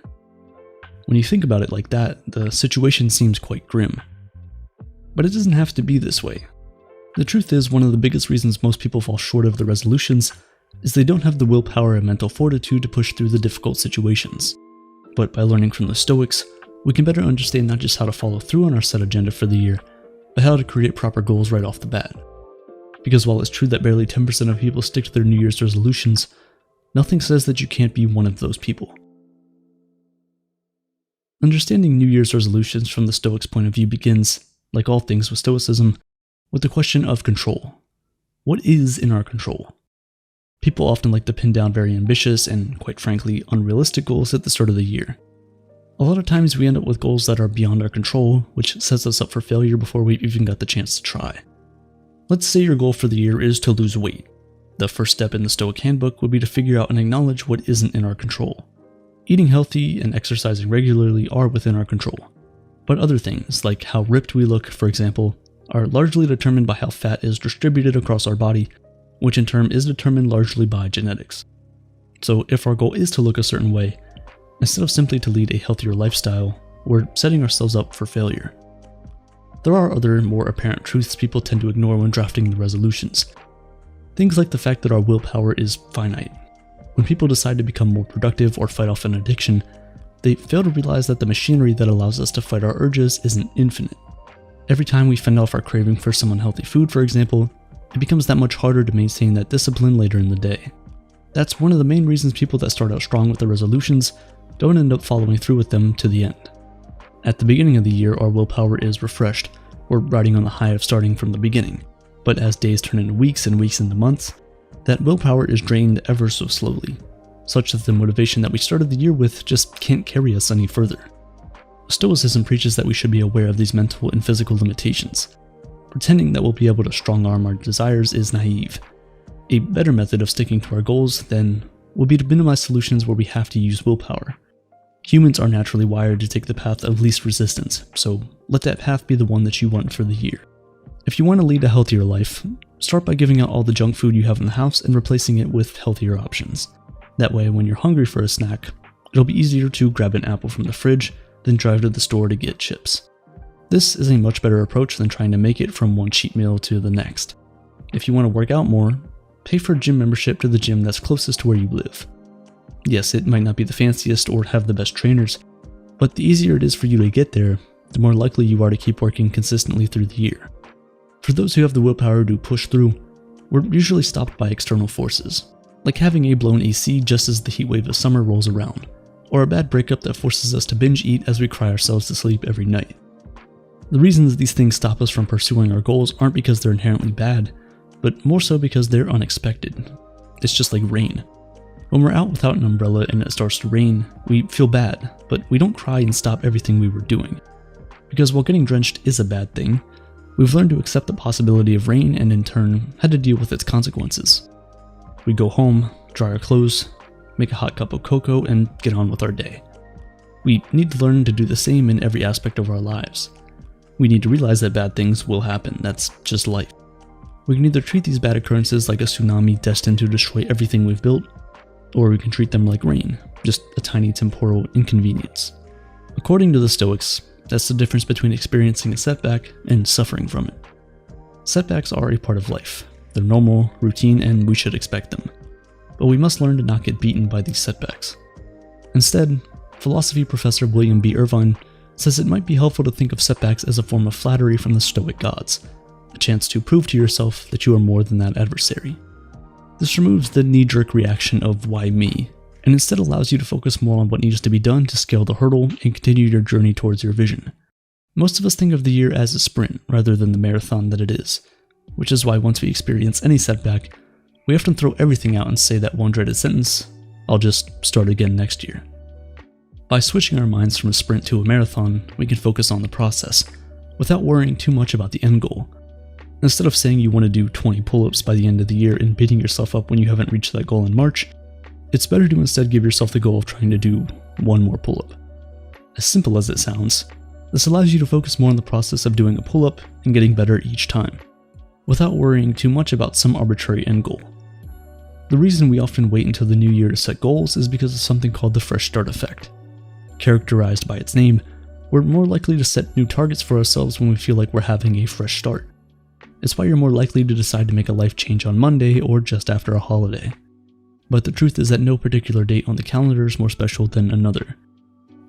Speaker 1: When you think about it like that, the situation seems quite grim. But it doesn't have to be this way. The truth is, one of the biggest reasons most people fall short of the resolutions is they don't have the willpower and mental fortitude to push through the difficult situations. But by learning from the Stoics, we can better understand not just how to follow through on our set agenda for the year, but how to create proper goals right off the bat. Because while it's true that barely 10% of people stick to their New Year's resolutions, nothing says that you can't be one of those people. Understanding New Year's resolutions from the Stoics' point of view begins, like all things with Stoicism, with the question of control. What is in our control? People often like to pin down very ambitious and, quite frankly, unrealistic goals at the start of the year. A lot of times we end up with goals that are beyond our control, which sets us up for failure before we've even got the chance to try. Let's say your goal for the year is to lose weight. The first step in the Stoic handbook would be to figure out and acknowledge what isn't in our control. Eating healthy and exercising regularly are within our control. But other things, like how ripped we look, for example, are largely determined by how fat is distributed across our body, which in turn is determined largely by genetics. So if our goal is to look a certain way, instead of simply to lead a healthier lifestyle, we're setting ourselves up for failure. There are other, more apparent truths people tend to ignore when drafting the resolutions. Things like the fact that our willpower is finite. When people decide to become more productive or fight off an addiction, they fail to realize that the machinery that allows us to fight our urges isn't infinite. Every time we fend off our craving for some unhealthy food, for example, it becomes that much harder to maintain that discipline later in the day. That's one of the main reasons people that start out strong with the resolutions don't end up following through with them to the end. At the beginning of the year, our willpower is refreshed. We're riding on the high of starting from the beginning. But as days turn into weeks and weeks into months, that willpower is drained ever so slowly, such that the motivation that we started the year with just can't carry us any further. Stoicism preaches that we should be aware of these mental and physical limitations. Pretending that we'll be able to strong-arm our desires is naive. A better method of sticking to our goals, then, would be to minimize solutions where we have to use willpower. Humans are naturally wired to take the path of least resistance, so let that path be the one that you want for the year. If you want to lead a healthier life, start by giving out all the junk food you have in the house and replacing it with healthier options. That way, when you're hungry for a snack, it'll be easier to grab an apple from the fridge than drive to the store to get chips. This is a much better approach than trying to make it from one cheat meal to the next. If you want to work out more, pay for a gym membership to the gym that's closest to where you live. Yes, it might not be the fanciest or have the best trainers, but the easier it is for you to get there, the more likely you are to keep working consistently through the year. For those who have the willpower to push through, we're usually stopped by external forces, like having a blown AC just as the heat wave of summer rolls around, or a bad breakup that forces us to binge eat as we cry ourselves to sleep every night. The reasons these things stop us from pursuing our goals aren't because they're inherently bad, but more so because they're unexpected. it's just like rain. When we're out without an umbrella and it starts to rain, we feel bad, but we don't cry and stop everything we were doing. Because while getting drenched is a bad thing, we've learned to accept the possibility of rain and in turn had to deal with its consequences. We go home, dry our clothes, make a hot cup of cocoa, and get on with our day. We need to learn to do the same in every aspect of our lives. We need to realize that bad things will happen, that's just life. We can either treat these bad occurrences like a tsunami destined to destroy everything we've built, or we can treat them like rain, just a tiny temporal inconvenience. According to the Stoics, that's the difference between experiencing a setback and suffering from it. Setbacks are a part of life. They're normal, routine, and we should expect them. But we must learn to not get beaten by these setbacks. Instead, philosophy professor William B. Irvine says it might be helpful to think of setbacks as a form of flattery from the Stoic gods, a chance to prove to yourself that you are more than that adversary. This removes the knee-jerk reaction of why me, and instead allows you to focus more on what needs to be done to scale the hurdle and continue your journey towards your vision. Most of us think of the year as a sprint rather than the marathon that it is, which is why once we experience any setback, we often throw everything out and say that one dreaded sentence, "I'll just start again next year." By switching our minds from a sprint to a marathon, we can focus on the process, without worrying too much about the end goal. Instead of saying you want to do 20 pull-ups by the end of the year and beating yourself up when you haven't reached that goal in March, it's better to instead give yourself the goal of trying to do one more pull-up. As simple as it sounds, this allows you to focus more on the process of doing a pull-up and getting better each time, without worrying too much about some arbitrary end goal. The reason we often wait until the new year to set goals is because of something called the fresh start effect. Characterized by its name, we're more likely to set new targets for ourselves when we feel like we're having a fresh start. It's why you're more likely to decide to make a life change on Monday or just after a holiday. But the truth is that no particular date on the calendar is more special than another.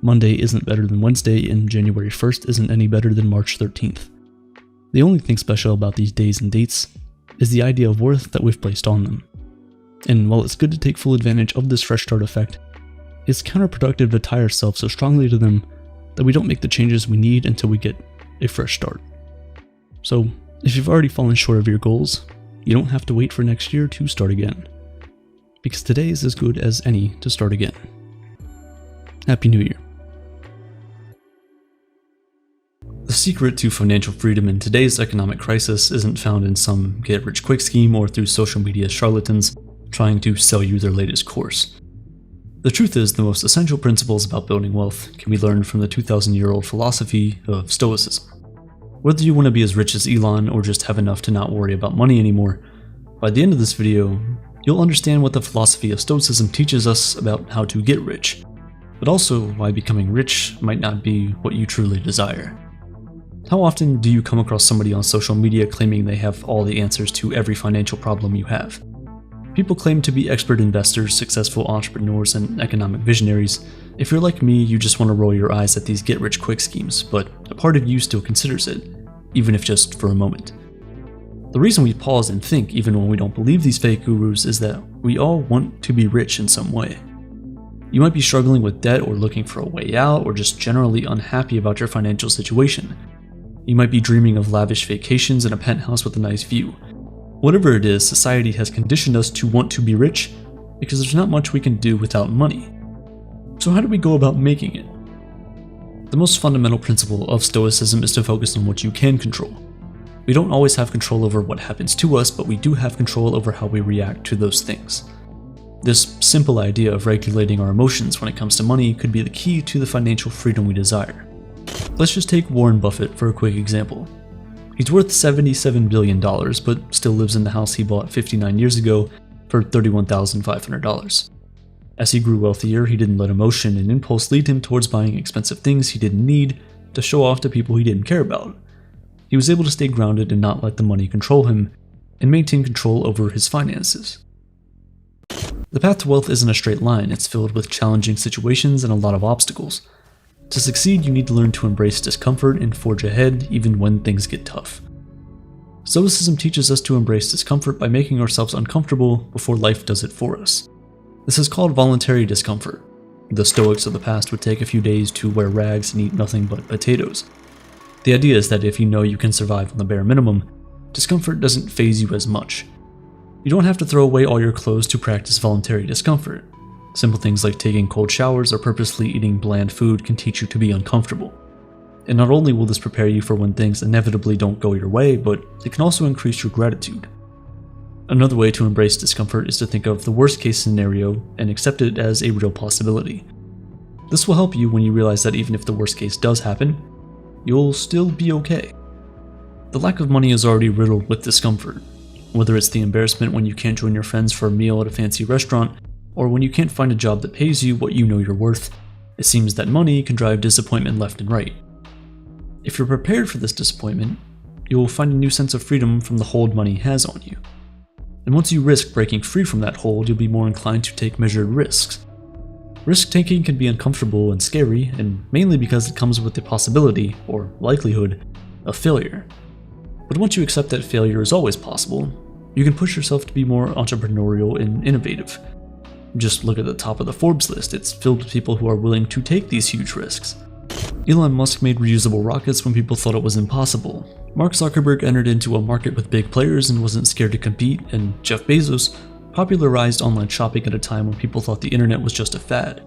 Speaker 1: Monday isn't better than Wednesday, and January 1st isn't any better than March 13th. The only thing special about these days and dates is the idea of worth that we've placed on them. And while it's good to take full advantage of this fresh start effect, it's counterproductive to tie ourselves so strongly to them that we don't make the changes we need until we get a fresh start. So, if you've already fallen short of your goals, you don't have to wait for next year to start again. Because today is as good as any to start again. Happy New Year. The secret to financial freedom in today's economic crisis isn't found in some get-rich-quick scheme or through social media charlatans trying to sell you their latest course. The truth is, the most essential principles about building wealth can be learned from the 2,000-year-old philosophy of Stoicism. Whether you want to be as rich as Elon or just have enough to not worry about money anymore, by the end of this video, you'll understand what the philosophy of Stoicism teaches us about how to get rich, but also why becoming rich might not be what you truly desire. How often do you come across somebody on social media claiming they have all the answers to every financial problem you have? People claim to be expert investors, successful entrepreneurs, and economic visionaries. If you're like me, you just want to roll your eyes at these get-rich-quick schemes, but a part of you still considers it, even if just for a moment. The reason we pause and think even when we don't believe these fake gurus is that we all want to be rich in some way. You might be struggling with debt or looking for a way out, or just generally unhappy about your financial situation. You might be dreaming of lavish vacations in a penthouse with a nice view. Whatever it is, society has conditioned us to want to be rich because there's not much we can do without money. So how do we go about making it? The most fundamental principle of Stoicism is to focus on what you can control. We don't always have control over what happens to us, but we do have control over how we react to those things. This simple idea of regulating our emotions when it comes to money could be the key to the financial freedom we desire. Let's just take Warren Buffett for a quick example. He's worth $77 billion, but still lives in the house he bought 59 years ago for $31,500. As he grew wealthier, he didn't let emotion and impulse lead him towards buying expensive things he didn't need to show off to people he didn't care about. He was able to stay grounded and not let the money control him, and maintain control over his finances. The path to wealth isn't a straight line, it's filled with challenging situations and a lot of obstacles. To succeed, you need to learn to embrace discomfort and forge ahead even when things get tough. Stoicism teaches us to embrace discomfort by making ourselves uncomfortable before life does it for us. This is called voluntary discomfort. The Stoics of the past would take a few days to wear rags and eat nothing but potatoes. The idea is that if you know you can survive on the bare minimum, discomfort doesn't faze you as much. You don't have to throw away all your clothes to practice voluntary discomfort. Simple things like taking cold showers or purposely eating bland food can teach you to be uncomfortable. And not only will this prepare you for when things inevitably don't go your way, but it can also increase your gratitude. Another way to embrace discomfort is to think of the worst case scenario and accept it as a real possibility. This will help you when you realize that even if the worst case does happen, you'll still be okay. The lack of money is already riddled with discomfort, whether it's the embarrassment when you can't join your friends for a meal at a fancy restaurant, or when you can't find a job that pays you what you know you're worth. It seems that money can drive disappointment left and right. If you're prepared for this disappointment, you'll find a new sense of freedom from the hold money has on you. And once you risk breaking free from that hold, you'll be more inclined to take measured risks. Risk-taking can be uncomfortable and scary, and mainly because it comes with the possibility, or likelihood, of failure. But once you accept that failure is always possible, you can push yourself to be more entrepreneurial and innovative. Just look at the top of the Forbes list, it's filled with people who are willing to take these huge risks. Elon Musk made reusable rockets when people thought it was impossible. Mark Zuckerberg entered into a market with big players and wasn't scared to compete, and Jeff Bezos popularized online shopping at a time when people thought the internet was just a fad.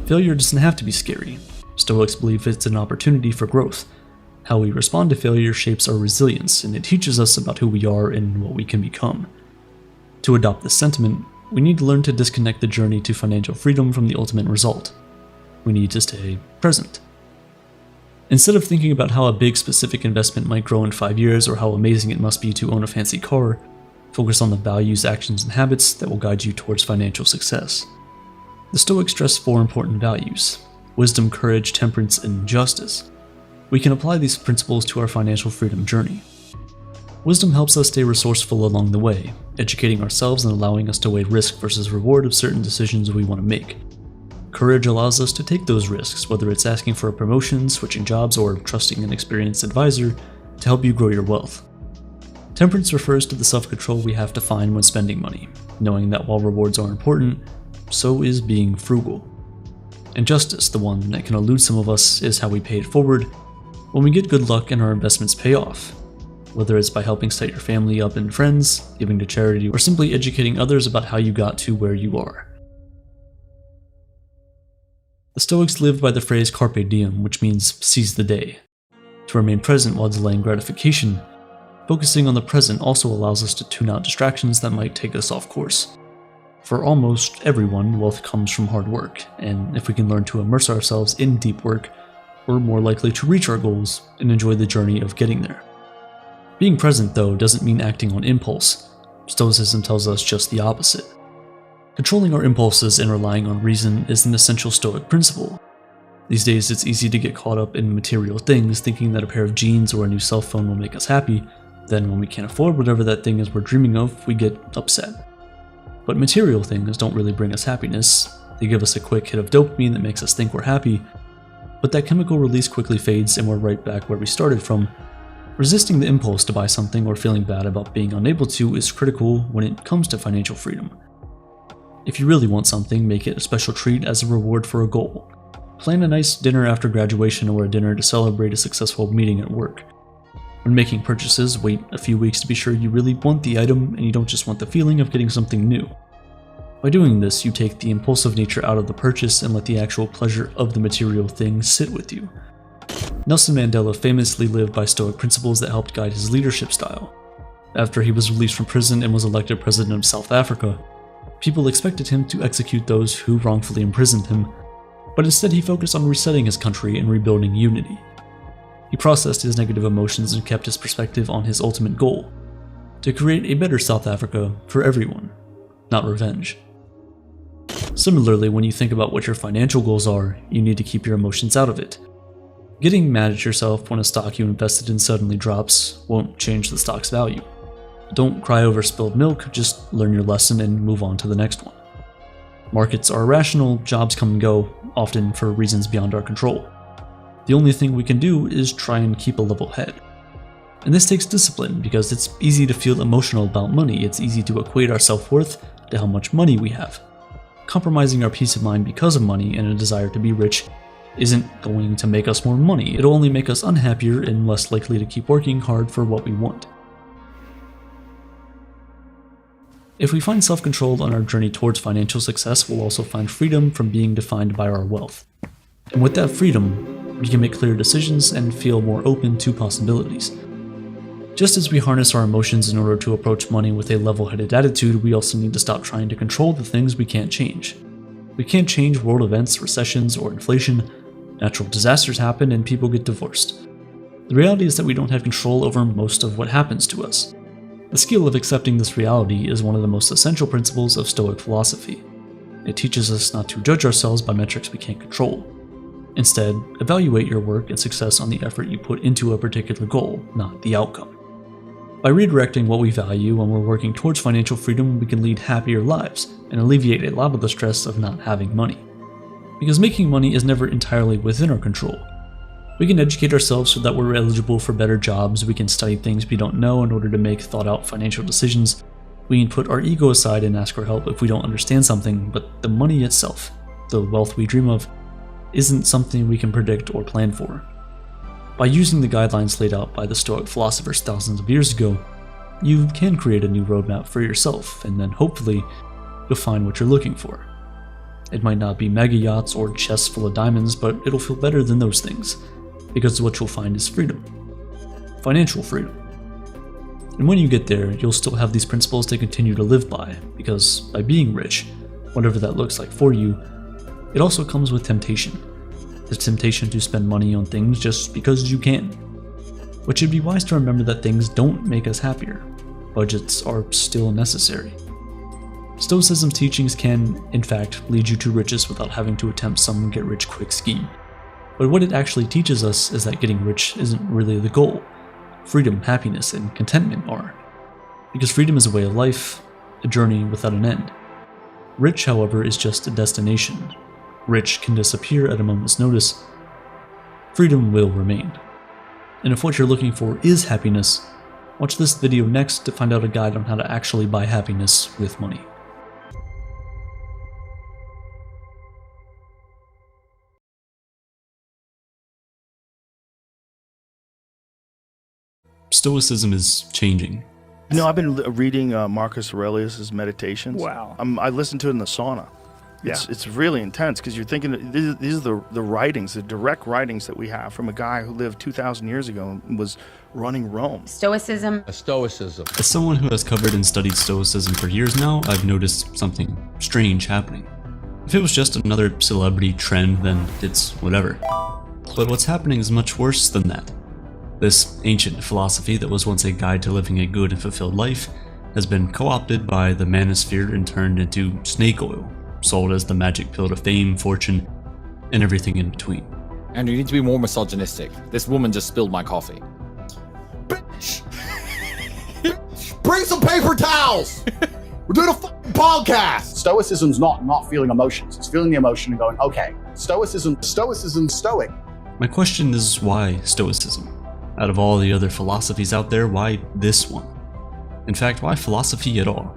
Speaker 1: Failure doesn't have to be scary. Stoics believe it's an opportunity for growth. How we respond to failure shapes our resilience, and it teaches us about who we are and what we can become. To adopt this sentiment, we need to learn to disconnect the journey to financial freedom from the ultimate result. We need to stay present. Instead of thinking about how a big specific investment might grow in 5 years or how amazing it must be to own a fancy car, focus on the values, actions, and habits that will guide you towards financial success. The Stoics stress 4 important values: wisdom, courage, temperance, and justice. We can apply these principles to our financial freedom journey. Wisdom helps us stay resourceful along the way, educating ourselves and allowing us to weigh risk versus reward of certain decisions we want to make. Courage allows us to take those risks, whether it's asking for a promotion, switching jobs, or trusting an experienced advisor to help you grow your wealth. Temperance refers to the self-control we have to find when spending money, knowing that while rewards are important, so is being frugal. And justice, the one that can elude some of us, is how we pay it forward when we get good luck and our investments pay off. Whether it's by helping set your family up and friends, giving to charity, or simply educating others about how you got to where you are. The Stoics lived by the phrase carpe diem, which means seize the day. To remain present while delaying gratification, focusing on the present also allows us to tune out distractions that might take us off course. For almost everyone, wealth comes from hard work, and if we can learn to immerse ourselves in deep work, we're more likely to reach our goals and enjoy the journey of getting there. Being present, though, doesn't mean acting on impulse. Stoicism tells us just the opposite. Controlling our impulses and relying on reason is an essential Stoic principle. These days, it's easy to get caught up in material things, thinking that a pair of jeans or a new cell phone will make us happy. Then when we can't afford whatever that thing is we're dreaming of, we get upset. But material things don't really bring us happiness. They give us a quick hit of dopamine that makes us think we're happy, but that chemical release quickly fades and we're right back where we started from. Resisting the impulse to buy something or feeling bad about being unable to is critical when it comes to financial freedom. If you really want something, make it a special treat as a reward for a goal. Plan a nice dinner after graduation or a dinner to celebrate a successful meeting at work. When making purchases, wait a few weeks to be sure you really want the item and you don't just want the feeling of getting something new. By doing this, you take the impulsive nature out of the purchase and let the actual pleasure of the material thing sit with you. Nelson Mandela famously lived by Stoic principles that helped guide his leadership style. After he was released from prison and was elected president of South Africa, people expected him to execute those who wrongfully imprisoned him, but instead he focused on resetting his country and rebuilding unity. He processed his negative emotions and kept his perspective on his ultimate goal: to create a better South Africa for everyone, not revenge. Similarly, when you think about what your financial goals are, you need to keep your emotions out of it. Getting mad at yourself when a stock you invested in suddenly drops won't change the stock's value. Don't cry over spilled milk, just learn your lesson and move on to the next one. Markets are irrational, jobs come and go, often for reasons beyond our control. The only thing we can do is try and keep a level head. And this takes discipline because it's easy to feel emotional about money. It's easy to equate our self-worth to how much money we have. Compromising our peace of mind because of money and a desire to be rich isn't going to make us more money. It'll only make us unhappier and less likely to keep working hard for what we want. If we find self-control on our journey towards financial success, we'll also find freedom from being defined by our wealth. And with that freedom, we can make clearer decisions and feel more open to possibilities. Just as we harness our emotions in order to approach money with a level-headed attitude, we also need to stop trying to control the things we can't change. We can't change world events, recessions, or inflation. Natural disasters happen and people get divorced. The reality is that we don't have control over most of what happens to us. The skill of accepting this reality is one of the most essential principles of Stoic philosophy. It teaches us not to judge ourselves by metrics we can't control. Instead, evaluate your work and success on the effort you put into a particular goal, not the outcome. By redirecting what we value when we're working towards financial freedom, we can lead happier lives and alleviate a lot of the stress of not having money. Because making money is never entirely within our control. We can educate ourselves so that we're eligible for better jobs, we can study things we don't know in order to make thought-out financial decisions, we can put our ego aside and ask for help if we don't understand something, but the money itself, the wealth we dream of, isn't something we can predict or plan for. By using the guidelines laid out by the Stoic philosophers thousands of years ago, you can create a new roadmap for yourself, and then hopefully, you'll find what you're looking for. It might not be mega yachts or chests full of diamonds, but it'll feel better than those things, because what you'll find is freedom. Financial freedom. And when you get there, you'll still have these principles to continue to live by, because by being rich, whatever that looks like for you, it also comes with temptation. The temptation to spend money on things just because you can. But it'd be wise to remember that things don't make us happier. Budgets are still necessary. Stoicism's teachings can, in fact, lead you to riches without having to attempt some get-rich-quick scheme. But what it actually teaches us is that getting rich isn't really the goal. Freedom, happiness, and contentment are. Because freedom is a way of life, a journey without an end. Rich, however, is just a destination. Rich can disappear at a moment's notice. Freedom will remain. And if what you're looking for is happiness, watch this video next to find out a guide on how to actually buy happiness with money. Stoicism is changing.
Speaker 2: You know, I've been reading Marcus Aurelius' Meditations.
Speaker 12: Wow.
Speaker 2: I listened to it in the sauna. It's really intense because you're thinking these are the writings, the direct writings that we have from a guy who lived 2,000 years ago and was running Rome.
Speaker 19: Stoicism.
Speaker 1: Stoicism. As someone who has covered and studied Stoicism for years now, I've noticed something strange happening. If it was just another celebrity trend, then it's whatever. But what's happening is much worse than that. This ancient philosophy that was once a guide to living a good and fulfilled life has been co-opted by the manosphere and turned into snake oil, sold as the magic pill to fame, fortune, and everything in between.
Speaker 5: And you need to be more misogynistic. This woman just spilled my coffee.
Speaker 6: Bitch! Bring some paper towels! We're doing a fucking podcast! Stoicism's not feeling emotions. It's feeling the emotion and going, okay, Stoicism, Stoic.
Speaker 1: My question is, why Stoicism? Out of all the other philosophies out there, why this one? In fact, why philosophy at all?